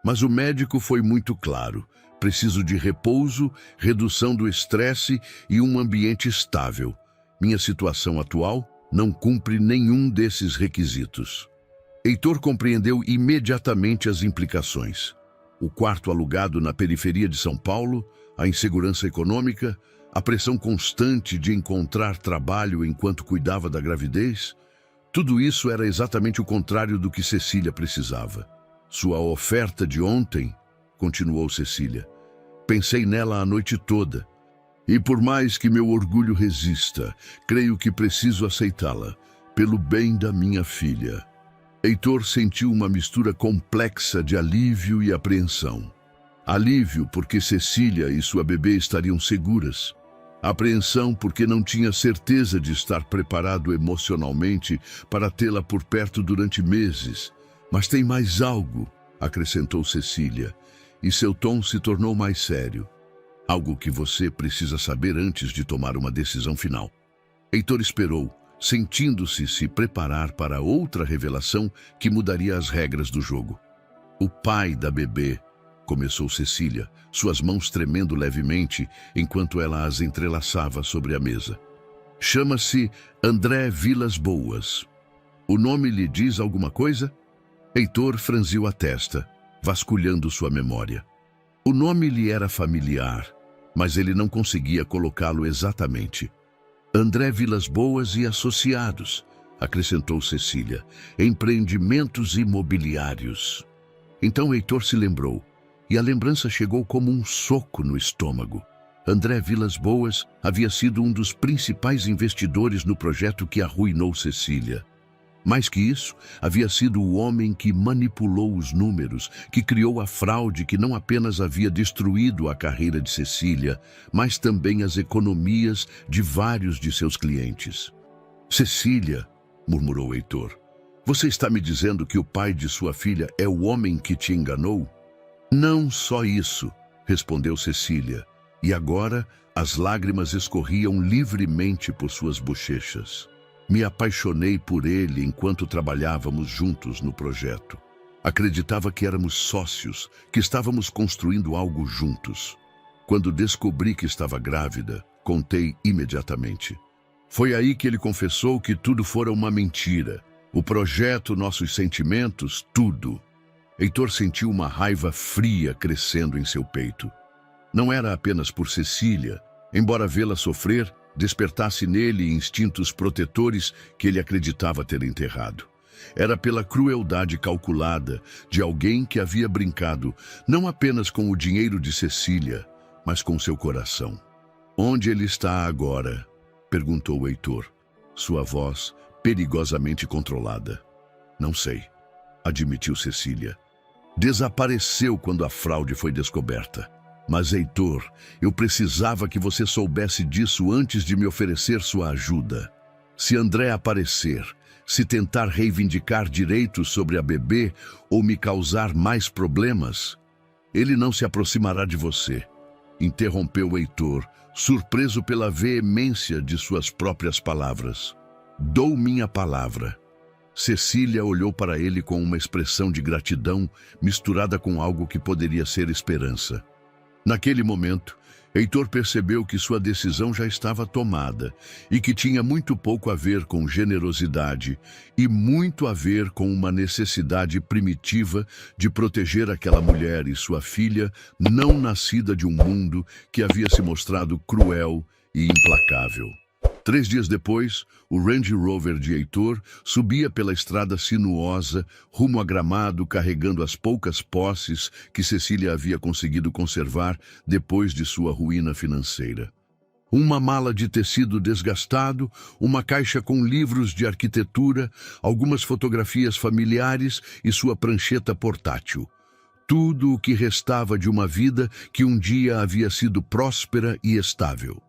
Speaker 1: Mas o médico foi muito claro: preciso de repouso, redução do estresse e um ambiente estável. Minha situação atual não cumpre nenhum desses requisitos. Heitor compreendeu imediatamente as implicações. O quarto alugado na periferia de São Paulo, a insegurança econômica, a pressão constante de encontrar trabalho enquanto cuidava da gravidez, tudo isso era exatamente o contrário do que Cecília precisava. Sua oferta de ontem, continuou Cecília, pensei nela a noite toda. E por mais que meu orgulho resista, creio que preciso aceitá-la, pelo bem da minha filha. Heitor sentiu uma mistura complexa de alívio e apreensão. Alívio porque Cecília e sua bebê estariam seguras. Apreensão porque não tinha certeza de estar preparado emocionalmente para tê-la por perto durante meses. Mas tem mais algo, acrescentou Cecília, e seu tom se tornou mais sério. Algo que você precisa saber antes de tomar uma decisão final. Heitor esperou, sentindo-se se preparar para outra revelação que mudaria as regras do jogo. O pai da bebê, começou Cecília, suas mãos tremendo levemente enquanto ela as entrelaçava sobre a mesa. Chama-se André Vilas Boas. O nome lhe diz alguma coisa? Heitor franziu a testa, vasculhando sua memória. O nome lhe era familiar, mas ele não conseguia colocá-lo exatamente. André Vilas Boas e Associados, acrescentou Cecília, empreendimentos imobiliários. Então Heitor se lembrou, e a lembrança chegou como um soco no estômago. André Vilas Boas havia sido um dos principais investidores no projeto que arruinou Cecília. Mais que isso, havia sido o homem que manipulou os números, que criou a fraude que não apenas havia destruído a carreira de Cecília, mas também as economias de vários de seus clientes. Cecília, murmurou Heitor, você está me dizendo que o pai de sua filha é o homem que te enganou? Não só isso, respondeu Cecília, e agora as lágrimas escorriam livremente por suas bochechas. Me apaixonei por ele enquanto trabalhávamos juntos no projeto. Acreditava que éramos sócios, que estávamos construindo algo juntos. Quando descobri que estava grávida, contei imediatamente. Foi aí que ele confessou que tudo fora uma mentira. O projeto, nossos sentimentos, tudo. Heitor sentiu uma raiva fria crescendo em seu peito. Não era apenas por Cecília, embora vê-la sofrer, despertasse nele instintos protetores que ele acreditava ter enterrado. Era pela crueldade calculada de alguém que havia brincado não apenas com o dinheiro de Cecília, mas com seu coração. Onde ele está agora? Perguntou Heitor, sua voz perigosamente controlada. Não sei, admitiu Cecília. Desapareceu quando a fraude foi descoberta. Mas, Heitor, eu precisava que você soubesse disso antes de me oferecer sua ajuda. Se André aparecer, se tentar reivindicar direitos sobre a bebê ou me causar mais problemas, ele não se aproximará de você. Interrompeu Heitor, surpreso pela veemência de suas próprias palavras. Dou minha palavra. Cecília olhou para ele com uma expressão de gratidão misturada com algo que poderia ser esperança. Naquele momento, Heitor percebeu que sua decisão já estava tomada e que tinha muito pouco a ver com generosidade e muito a ver com uma necessidade primitiva de proteger aquela mulher e sua filha não nascida de um mundo que havia se mostrado cruel e implacável. 3 dias depois, o Range Rover de Heitor subia pela estrada sinuosa, rumo a Gramado, carregando as poucas posses que Cecília havia conseguido conservar depois de sua ruína financeira. Uma mala de tecido desgastado, uma caixa com livros de arquitetura, algumas fotografias familiares e sua prancheta portátil. tudo o que restava de uma vida que um dia havia sido próspera e estável.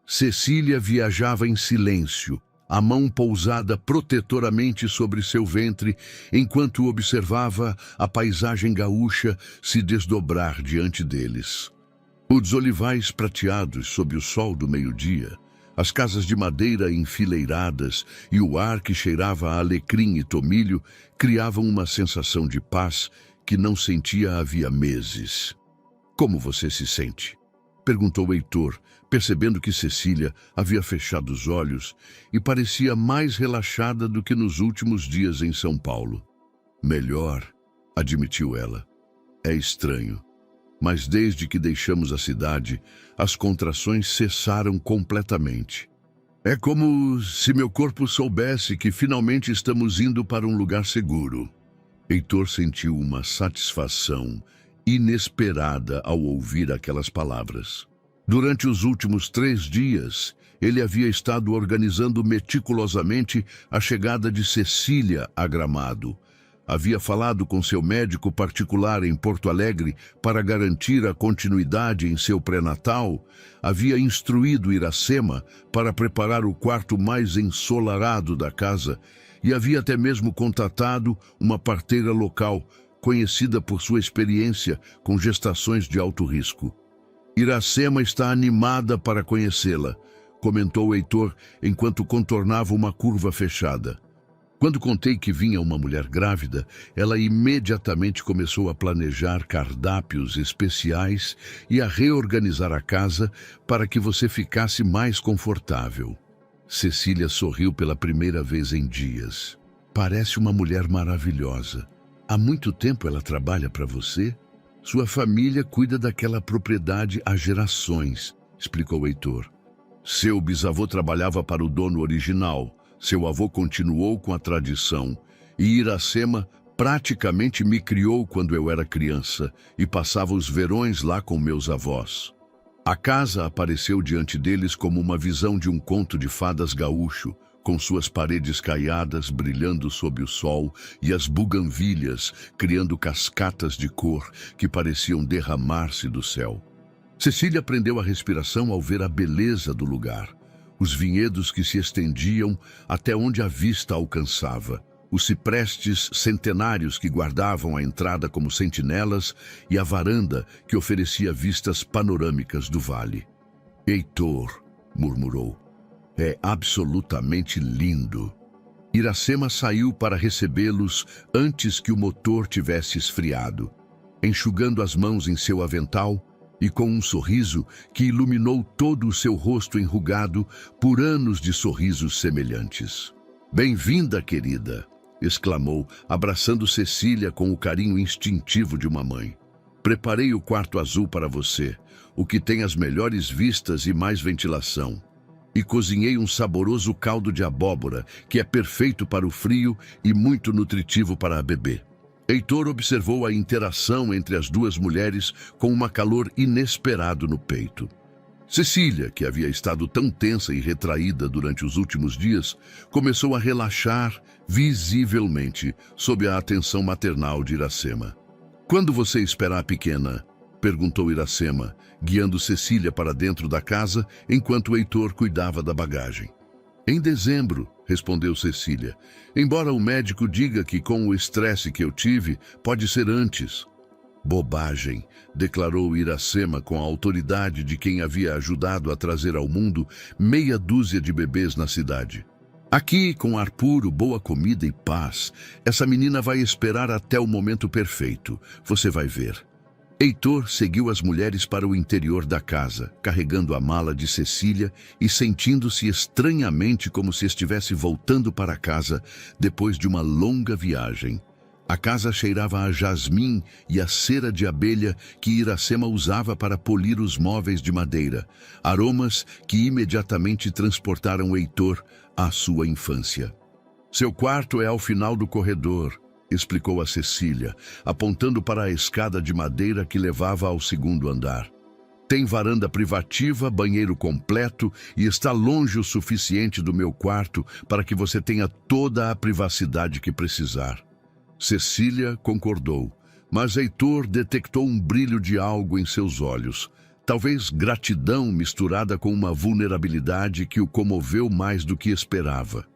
Speaker 1: Cecília viajava em silêncio, a mão pousada protetoramente sobre seu ventre, enquanto observava a paisagem gaúcha se desdobrar diante deles. Os olivais prateados sob o sol do meio-dia, as casas de madeira enfileiradas e o ar que cheirava a alecrim e tomilho criavam uma sensação de paz que não sentia havia meses. "Como você se sente?" perguntou Heitor, percebendo que Cecília havia fechado os olhos e parecia mais relaxada do que nos últimos dias em São Paulo. "Melhor", admitiu ela. "É estranho, mas desde que deixamos a cidade, as contrações cessaram completamente. É como se meu corpo soubesse que finalmente estamos indo para um lugar seguro." Heitor sentiu uma satisfação inesperada ao ouvir aquelas palavras. Durante os últimos 3 dias, ele havia estado organizando meticulosamente a chegada de Cecília a Gramado. Havia falado com seu médico particular em Porto Alegre para garantir a continuidade em seu pré-natal, havia instruído Iracema para preparar o quarto mais ensolarado da casa e havia até mesmo contatado uma parteira local, conhecida por sua experiência com gestações de alto risco. "Iracema está animada para conhecê-la", comentou Heitor enquanto contornava uma curva fechada. Quando contei que vinha uma mulher grávida, ela imediatamente começou a planejar cardápios especiais e a reorganizar a casa para que você ficasse mais confortável. Cecília sorriu pela primeira vez em dias. "Parece uma mulher maravilhosa. Há muito tempo ela trabalha para você? Sua família cuida daquela propriedade há gerações", explicou Heitor. "Seu bisavô trabalhava para o dono original, seu avô continuou com a tradição, e Iracema praticamente me criou quando eu era criança e passava os verões lá com meus avós." A casa apareceu diante deles como uma visão de um conto de fadas gaúcho, com suas paredes caiadas brilhando sob o sol e as buganvílias criando cascatas de cor que pareciam derramar-se do céu. Cecília prendeu a respiração ao ver a beleza do lugar. Os vinhedos que se estendiam até onde a vista alcançava, os ciprestes centenários que guardavam a entrada como sentinelas e a varanda que oferecia vistas panorâmicas do vale. "Heitor", murmurou, "é absolutamente lindo." Iracema saiu para recebê-los antes que o motor tivesse esfriado, enxugando as mãos em seu avental e com um sorriso que iluminou todo o seu rosto enrugado por anos de sorrisos semelhantes. "Bem-vinda, querida", exclamou, abraçando Cecília com o carinho instintivo de uma mãe. "Preparei o quarto azul para você, o que tem as melhores vistas e mais ventilação. E cozinhei um saboroso caldo de abóbora, que é perfeito para o frio e muito nutritivo para a bebê." Heitor observou a interação entre as duas mulheres com um calor inesperado no peito. Cecília, que havia estado tão tensa e retraída durante os últimos dias, começou a relaxar visivelmente sob a atenção maternal de Iracema. "Quando você espera a pequena?", perguntou Iracema, guiando Cecília para dentro da casa enquanto Heitor cuidava da bagagem. "Em dezembro", respondeu Cecília, "embora o médico diga que com o estresse que eu tive, pode ser antes." "Bobagem", declarou Iracema com a autoridade de quem havia ajudado a trazer ao mundo meia dúzia de bebês na cidade. "Aqui, com ar puro, boa comida e paz, essa menina vai esperar até o momento perfeito. Você vai ver." Heitor seguiu as mulheres para o interior da casa, carregando a mala de Cecília e sentindo-se estranhamente como se estivesse voltando para casa depois de uma longa viagem. A casa cheirava a jasmim e a cera de abelha que Iracema usava para polir os móveis de madeira, aromas que imediatamente transportaram Heitor à sua infância. "Seu quarto é ao final do corredor", explicou a Cecília, apontando para a escada de madeira que levava ao segundo andar. "Tem varanda privativa, banheiro completo e está longe o suficiente do meu quarto para que você tenha toda a privacidade que precisar." Cecília concordou, Mas Heitor detectou um brilho de algo em seus olhos, talvez gratidão misturada com uma vulnerabilidade que o comoveu mais do que esperava.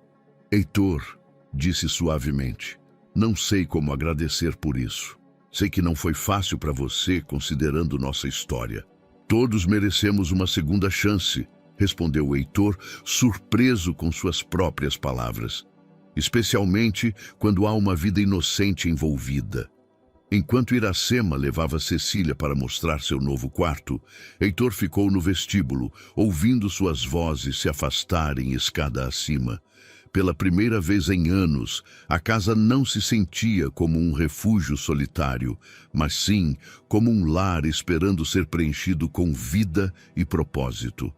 Speaker 1: Heitor, disse suavemente, não sei como agradecer por isso. Sei que não foi fácil para você, considerando nossa história. Todos merecemos uma segunda chance, respondeu Heitor, surpreso com suas próprias palavras. Especialmente quando há uma vida inocente envolvida. Enquanto Iracema levava Cecília para mostrar seu novo quarto, Heitor ficou no vestíbulo, ouvindo suas vozes se afastarem escada acima. Pela primeira vez em anos, a casa não se sentia como um refúgio solitário, mas sim como um lar esperando ser preenchido com vida e propósito.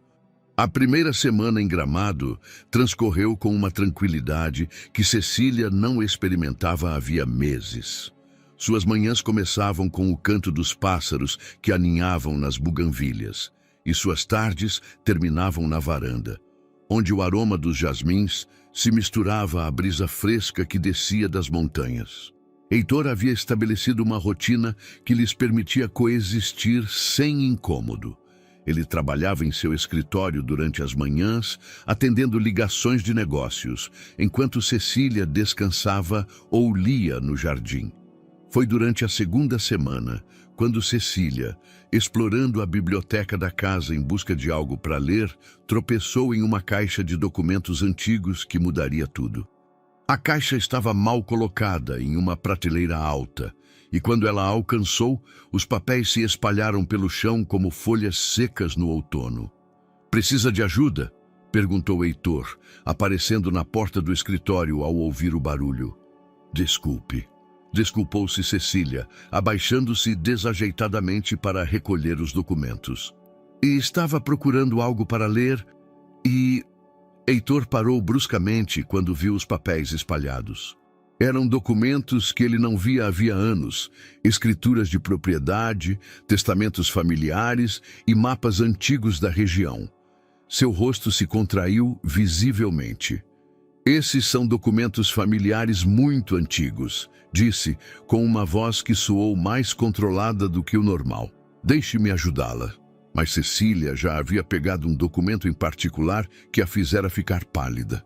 Speaker 1: A primeira semana em Gramado transcorreu com uma tranquilidade que Cecília não experimentava havia meses. Suas manhãs começavam com o canto dos pássaros que aninhavam nas buganvílias, e suas tardes terminavam na varanda, onde o aroma dos jasmins se misturava à brisa fresca que descia das montanhas. Heitor havia estabelecido uma rotina que lhes permitia coexistir sem incômodo. Ele trabalhava em seu escritório durante as manhãs, atendendo ligações de negócios, enquanto Cecília descansava ou lia no jardim. Foi durante a segunda semana, quando Cecília, explorando a biblioteca da casa em busca de algo para ler, tropeçou em uma caixa de documentos antigos que mudaria tudo. A caixa estava mal colocada em uma prateleira alta, e quando ela a alcançou, os papéis se espalharam pelo chão como folhas secas no outono. "Precisa de ajuda?" perguntou Heitor, aparecendo na porta do escritório ao ouvir o barulho. "Desculpe." Desculpou-se Cecília, abaixando-se desajeitadamente para recolher os documentos. "E estava procurando algo para ler e..." Heitor parou bruscamente quando viu os papéis espalhados. Eram documentos que ele não via havia anos, escrituras de propriedade, testamentos familiares e mapas antigos da região. Seu rosto se contraiu visivelmente. "Esses são documentos familiares muito antigos", disse, com uma voz que soou mais controlada do que o normal. "Deixe-me ajudá-la." Mas Cecília já havia pegado um documento em particular que a fizera ficar pálida.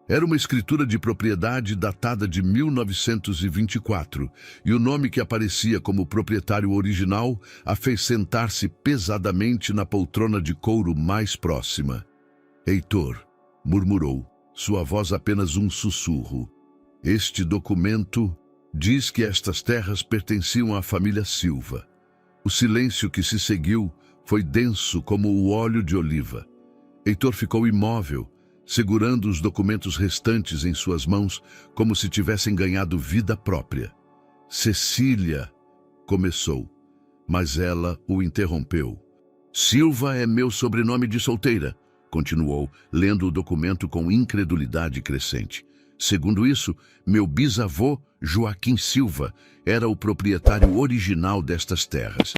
Speaker 1: Era uma escritura de propriedade datada de 1924, e o nome que aparecia como proprietário original a fez sentar-se pesadamente na poltrona de couro mais próxima. "Heitor", murmurou, sua voz apenas um sussurro. "Este documento diz que estas terras pertenciam à família Silva." O silêncio que se seguiu foi denso como o óleo de oliva. Heitor ficou imóvel, segurando os documentos restantes em suas mãos como se tivessem ganhado vida própria. "Cecília", começou, mas ela o interrompeu. "Silva é meu sobrenome de solteira", continuou, lendo o documento com incredulidade crescente. "Segundo isso, meu bisavô, Joaquim Silva, era o proprietário original destas terras.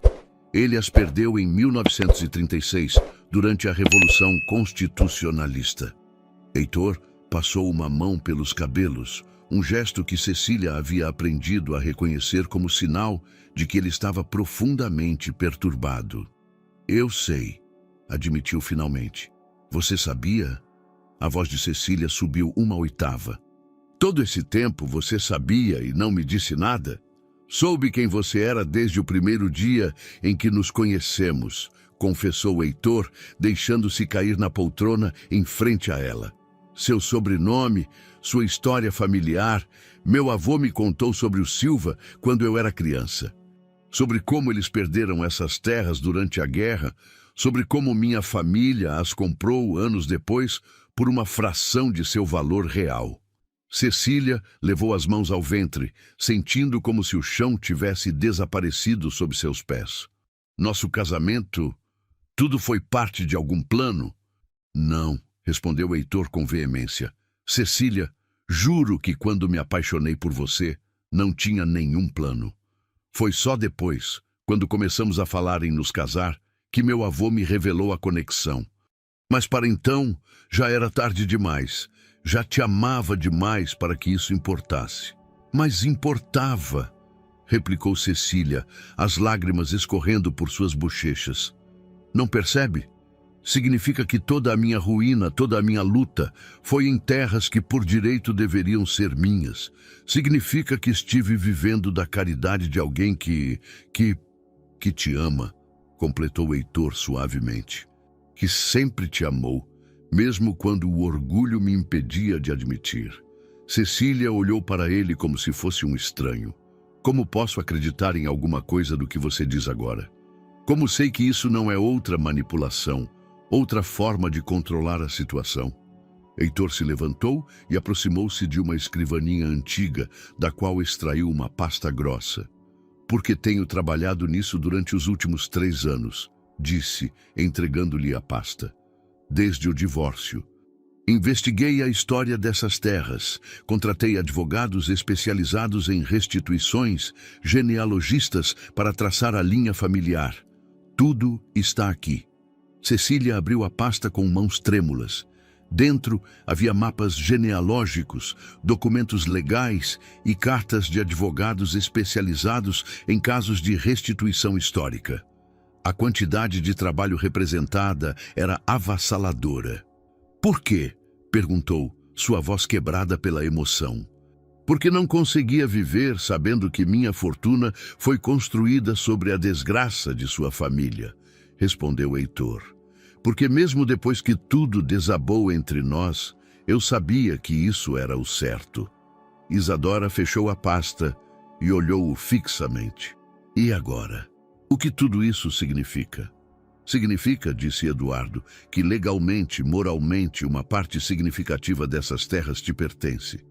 Speaker 1: Ele as perdeu em 1936, durante a Revolução Constitucionalista." Heitor passou uma mão pelos cabelos, um gesto que Cecília havia aprendido a reconhecer como sinal de que ele estava profundamente perturbado. "Eu sei", admitiu finalmente. "Você sabia?" A voz de Cecília subiu uma oitava. "Todo esse tempo você sabia e não me disse nada? Soube quem você era desde o primeiro dia em que nos conhecemos", confessou Heitor, deixando-se cair na poltrona em frente a ela. "Seu sobrenome, sua história familiar, meu avô me contou sobre o Silva quando eu era criança. Sobre como eles perderam essas terras durante a guerra, sobre como minha família as comprou anos depois por uma fração de seu valor real." Cecília levou as mãos ao ventre, sentindo como se o chão tivesse desaparecido sob seus pés. "Nosso casamento, tudo foi parte de algum plano?" "Não", respondeu Heitor com veemência. "Cecília, juro que quando me apaixonei por você, não tinha nenhum plano. Foi só depois, quando começamos a falar em nos casar, que meu avô me revelou a conexão. Mas para então, já era tarde demais. Já te amava demais para que isso importasse." "Mas importava." replicou Cecília, as lágrimas escorrendo por suas bochechas. Não percebe? Significa que toda a minha ruína, toda a minha luta, foi em terras que por direito deveriam ser minhas. Significa que estive vivendo da caridade de alguém que te ama, completou Heitor suavemente. Que sempre te amou, mesmo quando o orgulho me impedia de admitir. Cecília olhou para ele como se fosse um estranho. Como posso acreditar em alguma coisa do que você diz agora? Como sei que isso não é outra manipulação, outra forma de controlar a situação? Heitor se levantou e aproximou-se de uma escrivaninha antiga, da qual extraiu uma pasta grossa. Porque tenho trabalhado nisso durante os últimos 3 anos, disse, entregando-lhe a pasta. Desde o divórcio. Investiguei a história dessas terras, contratei advogados especializados em restituições, genealogistas para traçar a linha familiar. Tudo está aqui. Cecília abriu a pasta com mãos trêmulas. Dentro havia mapas genealógicos, documentos legais e cartas de advogados especializados em casos de restituição histórica. A quantidade de trabalho representada era avassaladora. Por quê? Perguntou, sua voz quebrada pela emoção. Porque não conseguia viver sabendo que minha fortuna foi construída sobre a desgraça de sua família, respondeu Heitor. Porque mesmo depois que tudo desabou entre nós, eu sabia que isso era o certo. Isadora fechou a pasta e olhou-o fixamente. E agora? O que tudo isso significa? Significa, disse Eduardo, que legalmente, moralmente, uma parte significativa dessas terras te pertence.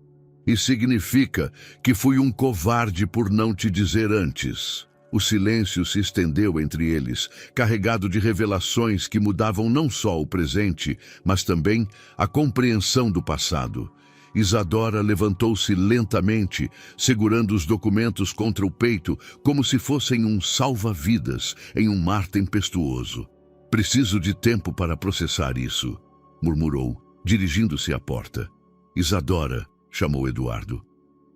Speaker 1: E significa que fui um covarde por não te dizer antes. O silêncio se estendeu entre eles, carregado de revelações que mudavam não só o presente, mas também a compreensão do passado. Isadora levantou-se lentamente, segurando os documentos contra o peito, como se fossem um salva-vidas em um mar tempestuoso. Preciso de tempo para processar isso, murmurou, dirigindo-se à porta. Isadora, chamou Eduardo.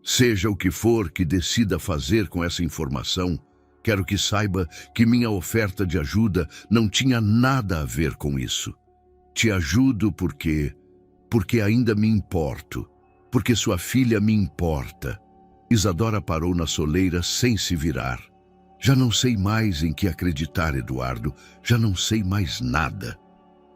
Speaker 1: Seja o que for que decida fazer com essa informação, quero que saiba que minha oferta de ajuda não tinha nada a ver com isso. Te ajudo porque ainda me importo, porque sua filha me importa. Isadora parou na soleira sem se virar. Já não sei mais em que acreditar, Eduardo. Já não sei mais nada.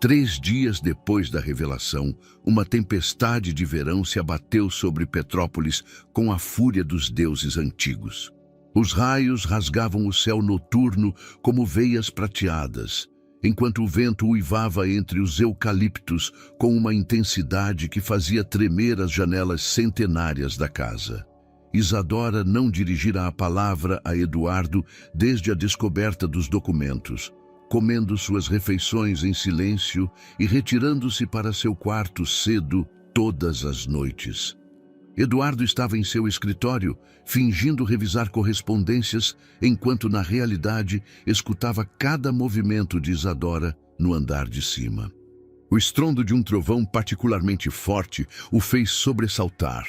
Speaker 1: 3 dias depois da revelação, uma tempestade de verão se abateu sobre Petrópolis com a fúria dos deuses antigos. Os raios rasgavam o céu noturno como veias prateadas, enquanto o vento uivava entre os eucaliptos com uma intensidade que fazia tremer as janelas centenárias da casa. Isadora não dirigira a palavra a Eduardo desde a descoberta dos documentos, comendo suas refeições em silêncio e retirando-se para seu quarto cedo todas as noites. Eduardo estava em seu escritório, fingindo revisar correspondências, enquanto na realidade escutava cada movimento de Isadora no andar de cima. O estrondo de um trovão particularmente forte o fez sobressaltar,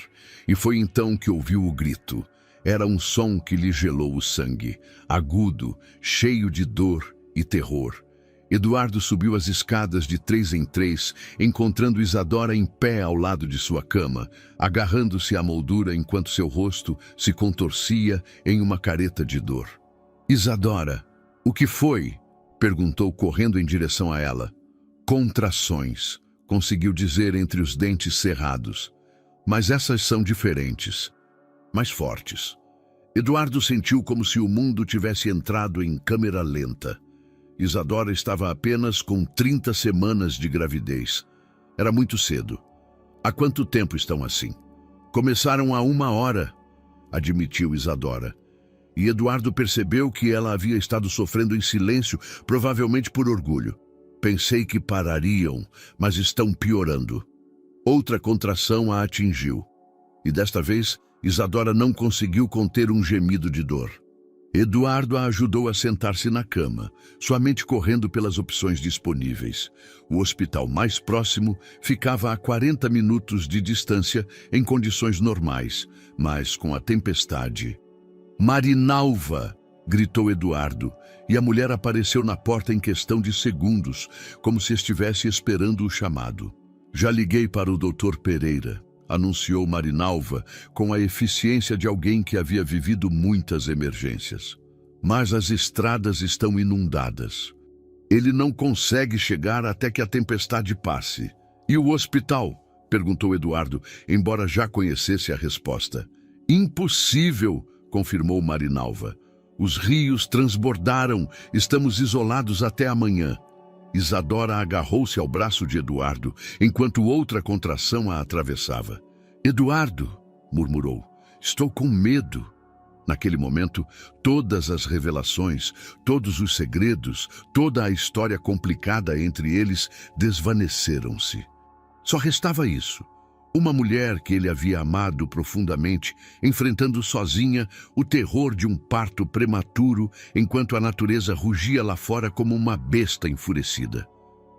Speaker 1: e foi então que ouviu o grito. Era um som que lhe gelou o sangue, agudo, cheio de dor e terror. Eduardo subiu as escadas de 3 em 3, encontrando Isadora em pé ao lado de sua cama, agarrando-se à moldura enquanto seu rosto se contorcia em uma careta de dor. Isadora, o que foi? Perguntou correndo em direção a ela. Contrações, conseguiu dizer entre os dentes cerrados. Mas essas são diferentes, mais fortes. Eduardo sentiu como se o mundo tivesse entrado em câmera lenta. Isadora estava apenas com 30 semanas de gravidez. Era muito cedo. Há quanto tempo estão assim? Começaram há 1 hora, admitiu Isadora. E Eduardo percebeu que ela havia estado sofrendo em silêncio, provavelmente por orgulho. Pensei que parariam, mas estão piorando. Outra contração a atingiu. E desta vez, Isadora não conseguiu conter um gemido de dor. Eduardo a ajudou a sentar-se na cama, sua mente correndo pelas opções disponíveis. O hospital mais próximo ficava a 40 minutos de distância em condições normais, mas com a tempestade. Marinalva! Gritou Eduardo, e a mulher apareceu na porta em questão de segundos, como se estivesse esperando o chamado. Já liguei para o Dr. Pereira, anunciou Marinalva com a eficiência de alguém que havia vivido muitas emergências. Mas as estradas estão inundadas. Ele não consegue chegar até que a tempestade passe. E o hospital? Perguntou Eduardo, embora já conhecesse a resposta. Impossível, confirmou Marinalva. Os rios transbordaram, estamos isolados até amanhã. Isadora agarrou-se ao braço de Eduardo, enquanto outra contração a atravessava. Eduardo, murmurou, estou com medo. Naquele momento, todas as revelações, todos os segredos, toda a história complicada entre eles desvaneceram-se. Só restava isso. Uma mulher que ele havia amado profundamente, enfrentando sozinha o terror de um parto prematuro, enquanto a natureza rugia lá fora como uma besta enfurecida.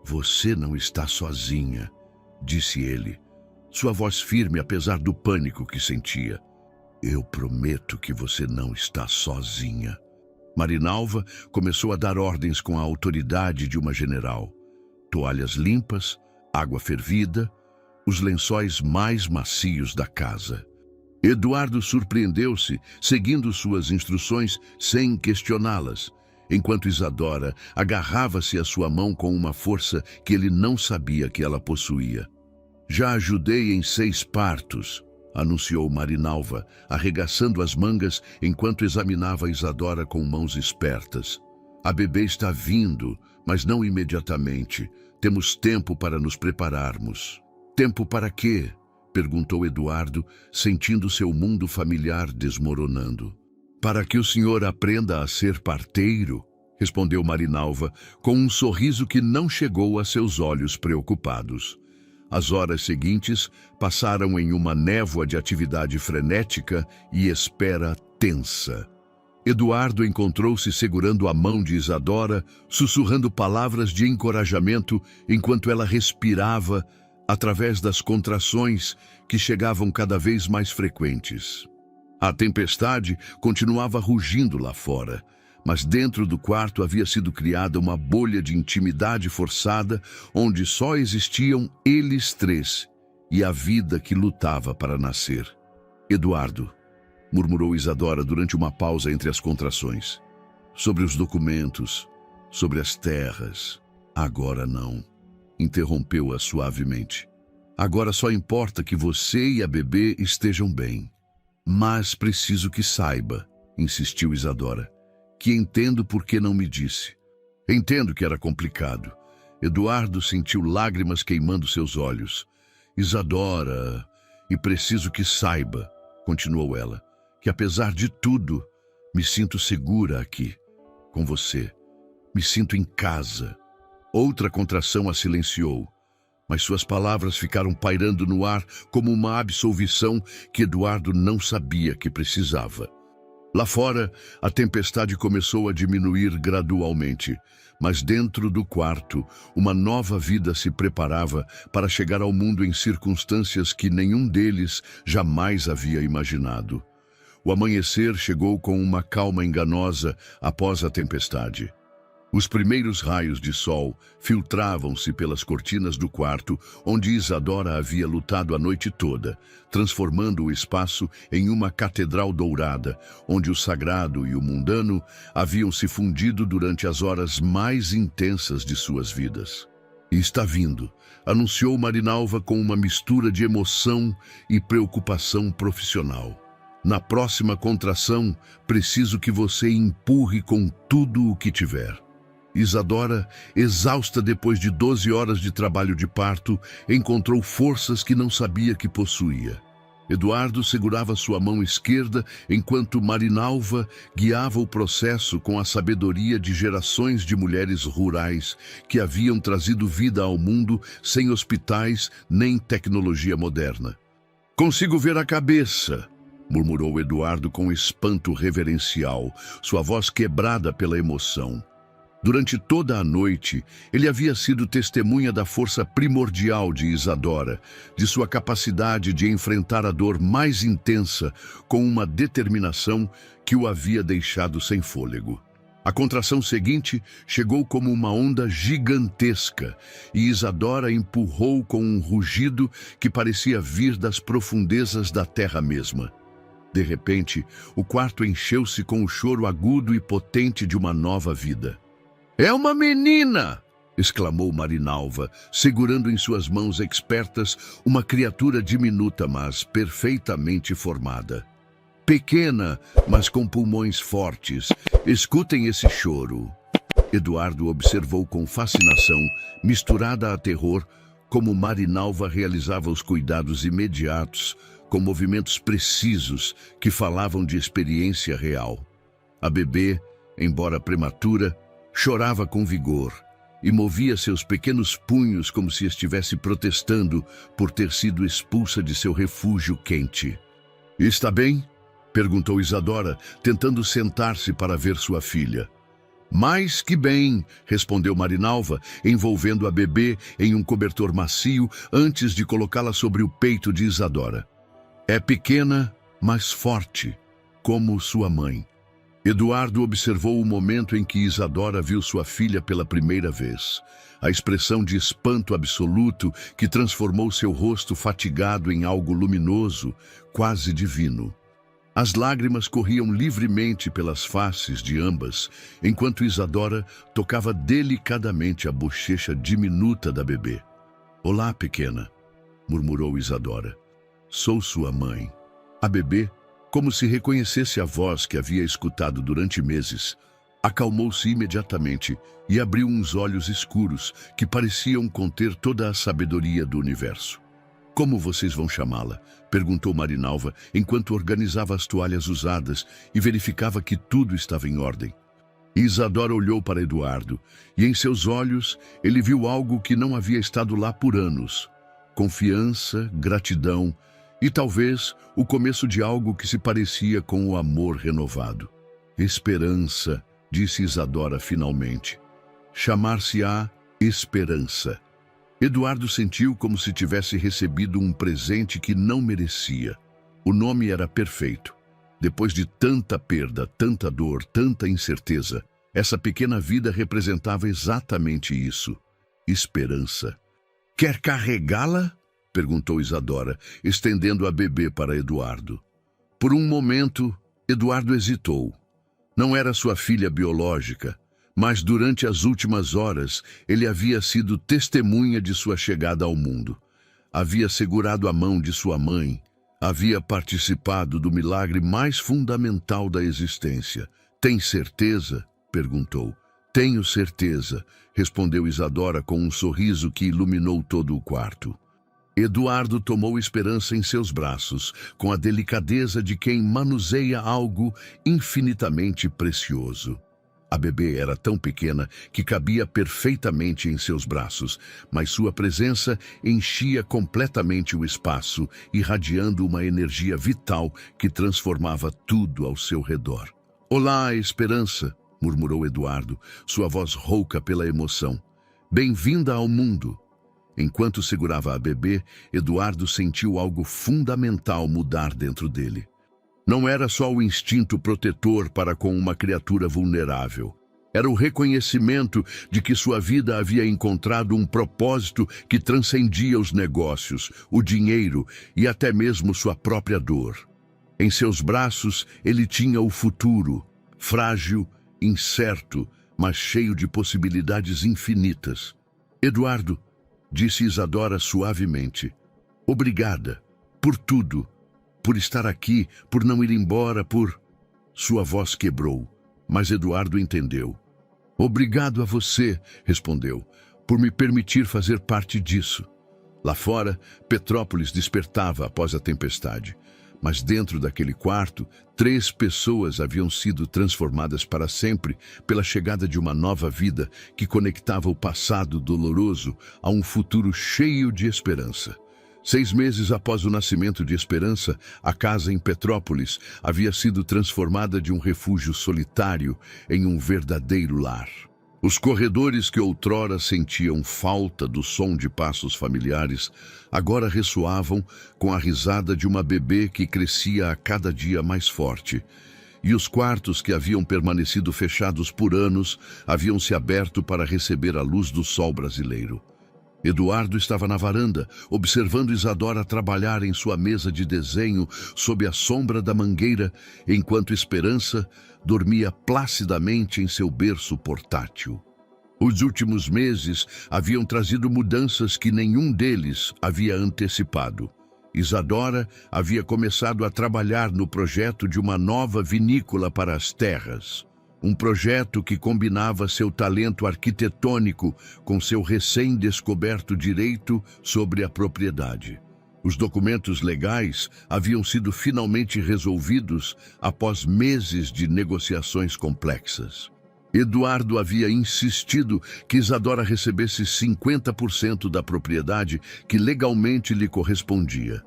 Speaker 1: Você não está sozinha, disse ele, sua voz firme apesar do pânico que sentia. Eu prometo que você não está sozinha. Marinalva começou a dar ordens com a autoridade de uma general. Toalhas limpas, água fervida, os lençóis mais macios da casa. Eduardo surpreendeu-se, seguindo suas instruções sem questioná-las, enquanto Isadora agarrava-se à sua mão com uma força que ele não sabia que ela possuía. Já ajudei em 6 partos, anunciou Marinalva, arregaçando as mangas enquanto examinava Isadora com mãos espertas. A bebê está vindo, mas não imediatamente. Temos tempo para nos prepararmos. Tempo para quê? Perguntou Eduardo, sentindo seu mundo familiar desmoronando. Para que o senhor aprenda a ser parteiro, respondeu Marinalva, com um sorriso que não chegou a seus olhos preocupados. As horas seguintes passaram em uma névoa de atividade frenética e espera tensa. Eduardo encontrou-se segurando a mão de Isadora, sussurrando palavras de encorajamento enquanto ela respirava através das contrações que chegavam cada vez mais frequentes. A tempestade continuava rugindo lá fora, mas dentro do quarto havia sido criada uma bolha de intimidade forçada onde só existiam eles 3 e a vida que lutava para nascer. Eduardo, murmurou Isadora durante uma pausa entre as contrações. Sobre os documentos, sobre as terras. Agora não. Interrompeu-a suavemente. Agora só importa que você e a bebê estejam bem. Mas preciso que saiba, insistiu Isadora, que entendo por que não me disse. Entendo que era complicado. Eduardo sentiu lágrimas queimando seus olhos. Isadora, e preciso que saiba, continuou ela, que apesar de tudo, me sinto segura aqui, com você. Me sinto em casa. Outra contração a silenciou, mas suas palavras ficaram pairando no ar como uma absolvição que Eduardo não sabia que precisava. Lá fora, a tempestade começou a diminuir gradualmente, mas dentro do quarto, uma nova vida se preparava para chegar ao mundo em circunstâncias que nenhum deles jamais havia imaginado. O amanhecer chegou com uma calma enganosa após a tempestade. Os primeiros raios de sol filtravam-se pelas cortinas do quarto onde Isadora havia lutado a noite toda, transformando o espaço em uma catedral dourada, onde o sagrado e o mundano haviam se fundido durante as horas mais intensas de suas vidas. E está vindo, anunciou Marinalva com uma mistura de emoção e preocupação profissional. Na próxima contração, preciso que você empurre com tudo o que tiver. Isadora, exausta depois de 12 horas de trabalho de parto, encontrou forças que não sabia que possuía. Eduardo segurava sua mão esquerda enquanto Marinalva guiava o processo com a sabedoria de gerações de mulheres rurais que haviam trazido vida ao mundo sem hospitais nem tecnologia moderna. Consigo ver a cabeça, murmurou Eduardo com espanto reverencial, sua voz quebrada pela emoção. Durante toda a noite, ele havia sido testemunha da força primordial de Isadora, de sua capacidade de enfrentar a dor mais intensa com uma determinação que o havia deixado sem fôlego. A contração seguinte chegou como uma onda gigantesca e Isadora empurrou com um rugido que parecia vir das profundezas da terra mesma. De repente, o quarto encheu-se com o choro agudo e potente de uma nova vida. "É uma menina!" exclamou Marinalva, segurando em suas mãos expertas uma criatura diminuta, mas perfeitamente formada. "Pequena, mas com pulmões fortes. Escutem esse choro." Eduardo observou com fascinação, misturada a terror, como Marinalva realizava os cuidados imediatos, com movimentos precisos que falavam de experiência real. A bebê, embora prematura, chorava com vigor e movia seus pequenos punhos como se estivesse protestando por ter sido expulsa de seu refúgio quente. "Está bem?" perguntou Isadora, tentando sentar-se para ver sua filha. "Mais que bem", respondeu Marinalva, envolvendo a bebê em um cobertor macio antes de colocá-la sobre o peito de Isadora. "É pequena, mas forte, como sua mãe." Eduardo observou o momento em que Isadora viu sua filha pela primeira vez. A expressão de espanto absoluto que transformou seu rosto fatigado em algo luminoso, quase divino. As lágrimas corriam livremente pelas faces de ambas, enquanto Isadora tocava delicadamente a bochecha diminuta da bebê. "Olá, pequena", murmurou Isadora. "Sou sua mãe." A bebê, como se reconhecesse a voz que havia escutado durante meses, acalmou-se imediatamente e abriu uns olhos escuros que pareciam conter toda a sabedoria do universo. "Como vocês vão chamá-la?" perguntou Marinalva, enquanto organizava as toalhas usadas e verificava que tudo estava em ordem. Isadora olhou para Eduardo, e em seus olhos ele viu algo que não havia estado lá por anos: confiança, gratidão e talvez o começo de algo que se parecia com o amor renovado. "Esperança", disse Isadora finalmente. "Chamar-se-á Esperança." Eduardo sentiu como se tivesse recebido um presente que não merecia. O nome era perfeito. Depois de tanta perda, tanta dor, tanta incerteza, essa pequena vida representava exatamente isso: esperança. "Quer carregá-la?" perguntou Isadora, estendendo a bebê para Eduardo. Por um momento, Eduardo hesitou. Não era sua filha biológica, mas durante as últimas horas ele havia sido testemunha de sua chegada ao mundo. Havia segurado a mão de sua mãe, havia participado do milagre mais fundamental da existência. "Tem certeza?" perguntou. "Tenho certeza", respondeu Isadora com um sorriso que iluminou todo o quarto. Eduardo tomou Esperança em seus braços, com a delicadeza de quem manuseia algo infinitamente precioso. A bebê era tão pequena que cabia perfeitamente em seus braços, mas sua presença enchia completamente o espaço, irradiando uma energia vital que transformava tudo ao seu redor. "Olá, Esperança", murmurou Eduardo, sua voz rouca pela emoção. "Bem-vinda ao mundo." Enquanto segurava a bebê, Eduardo sentiu algo fundamental mudar dentro dele. Não era só o instinto protetor para com uma criatura vulnerável. Era o reconhecimento de que sua vida havia encontrado um propósito que transcendia os negócios, o dinheiro e até mesmo sua própria dor. Em seus braços, ele tinha o futuro, frágil, incerto, mas cheio de possibilidades infinitas. "Eduardo", disse Isadora suavemente, "obrigada por tudo, por estar aqui, por não ir embora, por..." Sua voz quebrou, mas Eduardo entendeu. "Obrigado a você", respondeu, "por me permitir fazer parte disso." Lá fora, Petrópolis despertava após a tempestade. Mas dentro daquele quarto, 3 pessoas haviam sido transformadas para sempre pela chegada de uma nova vida que conectava o passado doloroso a um futuro cheio de esperança. 6 meses após o nascimento de Esperança, a casa em Petrópolis havia sido transformada de um refúgio solitário em um verdadeiro lar. Os corredores que outrora sentiam falta do som de passos familiares, agora ressoavam com a risada de uma bebê que crescia a cada dia mais forte. E os quartos que haviam permanecido fechados por anos haviam se aberto para receber a luz do sol brasileiro. Eduardo estava na varanda, observando Isadora trabalhar em sua mesa de desenho sob a sombra da mangueira, enquanto Esperança dormia placidamente em seu berço portátil. Os últimos meses haviam trazido mudanças que nenhum deles havia antecipado. Isadora havia começado a trabalhar no projeto de uma nova vinícola para as terras. Um projeto que combinava seu talento arquitetônico com seu recém-descoberto direito sobre a propriedade. Os documentos legais haviam sido finalmente resolvidos após meses de negociações complexas. Eduardo havia insistido que Isadora recebesse 50% da propriedade que legalmente lhe correspondia.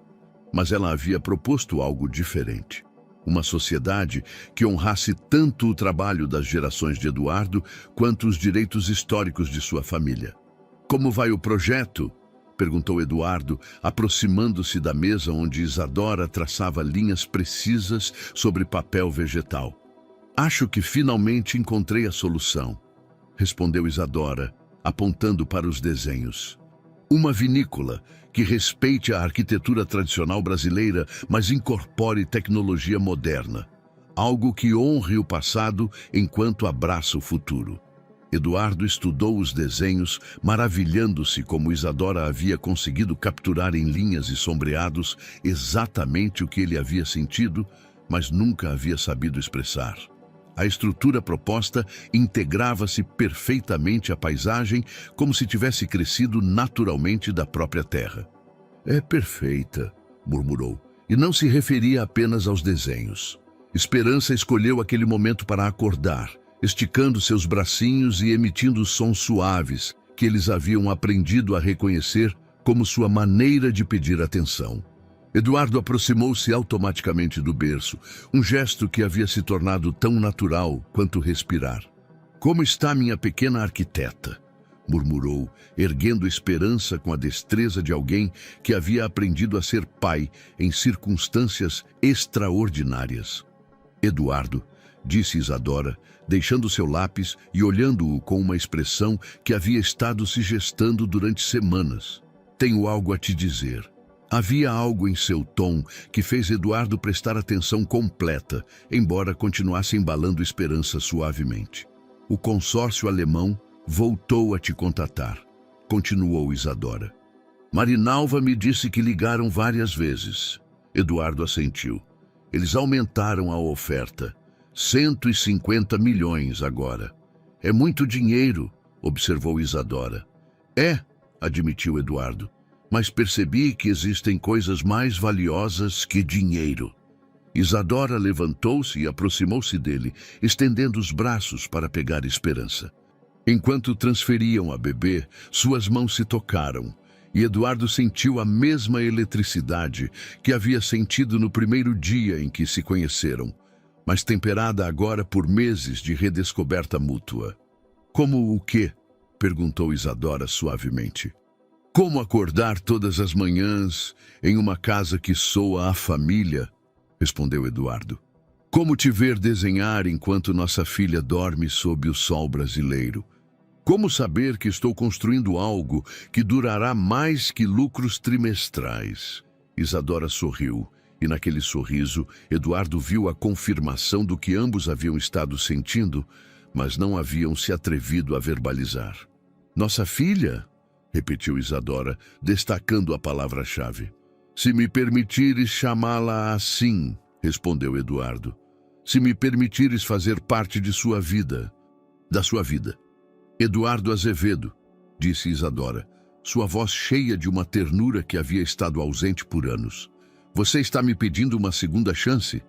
Speaker 1: Mas ela havia proposto algo diferente. Uma sociedade que honrasse tanto o trabalho das gerações de Eduardo quanto os direitos históricos de sua família. "Como vai o projeto?" perguntou Eduardo, aproximando-se da mesa onde Isadora traçava linhas precisas sobre papel vegetal. "Acho que finalmente encontrei a solução", respondeu Isadora, apontando para os desenhos. "Uma vinícola que respeite a arquitetura tradicional brasileira, mas incorpore tecnologia moderna. Algo que honre o passado enquanto abraça o futuro." Eduardo estudou os desenhos, maravilhando-se como Isadora havia conseguido capturar em linhas e sombreados exatamente o que ele havia sentido, mas nunca havia sabido expressar. A estrutura proposta integrava-se perfeitamente à paisagem, como se tivesse crescido naturalmente da própria terra. "É perfeita", murmurou, e não se referia apenas aos desenhos. Esperança escolheu aquele momento para acordar, esticando seus bracinhos e emitindo sons suaves que eles haviam aprendido a reconhecer como sua maneira de pedir atenção. Eduardo aproximou-se automaticamente do berço, um gesto que havia se tornado tão natural quanto respirar. "Como está minha pequena arquiteta?", murmurou, erguendo Esperança com a destreza de alguém que havia aprendido a ser pai em circunstâncias extraordinárias. "Eduardo", disse Isadora, deixando seu lápis e olhando-o com uma expressão que havia estado se gestando durante semanas. "Tenho algo a te dizer." Havia algo em seu tom que fez Eduardo prestar atenção completa, embora continuasse embalando Esperança suavemente. "O consórcio alemão voltou a te contatar", continuou Isadora. "Marinalva me disse que ligaram várias vezes." Eduardo assentiu. "Eles aumentaram a oferta. 150 milhões agora." "É muito dinheiro", observou Isadora. "É", admitiu Eduardo. "Mas percebi que existem coisas mais valiosas que dinheiro." Isadora levantou-se e aproximou-se dele, estendendo os braços para pegar Esperança. Enquanto transferiam a bebê, suas mãos se tocaram, e Eduardo sentiu a mesma eletricidade que havia sentido no primeiro dia em que se conheceram, mas temperada agora por meses de redescoberta mútua. "Como o quê?", perguntou Isadora suavemente. "Como acordar todas as manhãs em uma casa que soa à família", respondeu Eduardo. "Como te ver desenhar enquanto nossa filha dorme sob o sol brasileiro. Como saber que estou construindo algo que durará mais que lucros trimestrais." Isadora sorriu, e naquele sorriso, Eduardo viu a confirmação do que ambos haviam estado sentindo, mas não haviam se atrevido a verbalizar. "Nossa filha?", repetiu Isadora, destacando a palavra-chave. "Se me permitires chamá-la assim", respondeu Eduardo. "Se me permitires fazer parte de sua vida, da sua vida." "Eduardo Azevedo", disse Isadora, sua voz cheia de uma ternura que havia estado ausente por anos. "Você está me pedindo uma segunda chance?"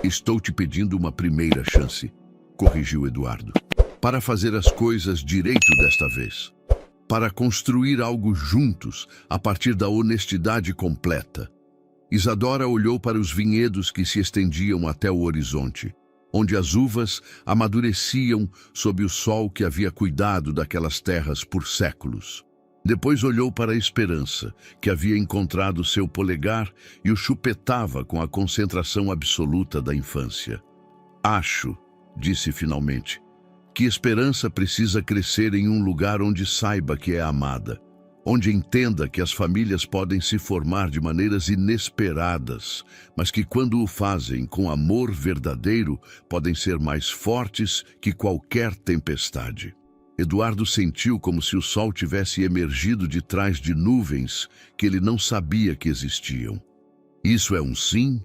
Speaker 1: "Estou te pedindo uma primeira chance", corrigiu Eduardo. "Para fazer as coisas direito desta vez. Para construir algo juntos, a partir da honestidade completa." Isadora olhou para os vinhedos que se estendiam até o horizonte, onde as uvas amadureciam sob o sol que havia cuidado daquelas terras por séculos. Depois olhou para a esperança, que havia encontrado seu polegar e o chupetava com a concentração absoluta da infância. Acho, disse finalmente, que esperança precisa crescer em um lugar onde saiba que é amada, onde entenda que as famílias podem se formar de maneiras inesperadas, mas que quando o fazem com amor verdadeiro, podem ser mais fortes que qualquer tempestade. Eduardo sentiu como se o sol tivesse emergido de trás de nuvens que ele não sabia que existiam. Isso é um sim?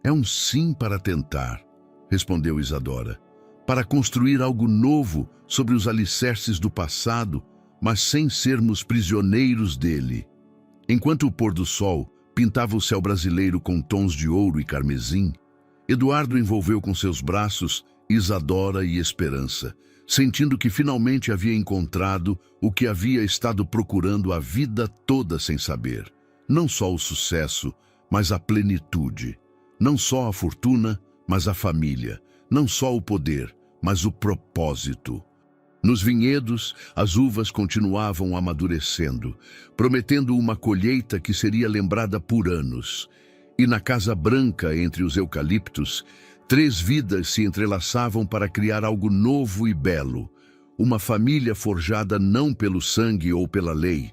Speaker 1: É um sim para tentar, respondeu Isadora. Para construir algo novo sobre os alicerces do passado, mas sem sermos prisioneiros dele. Enquanto o pôr do sol pintava o céu brasileiro com tons de ouro e carmesim, Eduardo envolveu com seus braços Isadora e Esperança, sentindo que finalmente havia encontrado o que havia estado procurando a vida toda sem saber. Não só o sucesso, mas a plenitude. Não só a fortuna, mas a família. Não só o poder, mas o propósito. Nos vinhedos, as uvas continuavam amadurecendo, prometendo uma colheita que seria lembrada por anos. E na Casa Branca, entre os eucaliptos, 3 vidas se entrelaçavam para criar algo novo e belo. Uma família forjada não pelo sangue ou pela lei,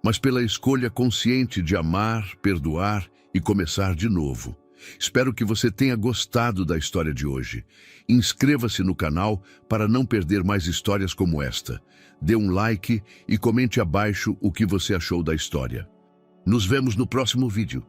Speaker 1: mas pela escolha consciente de amar, perdoar e começar de novo. Espero que você tenha gostado da história de hoje. Inscreva-se no canal para não perder mais histórias como esta. Dê um like e comente abaixo o que você achou da história. Nos vemos no próximo vídeo.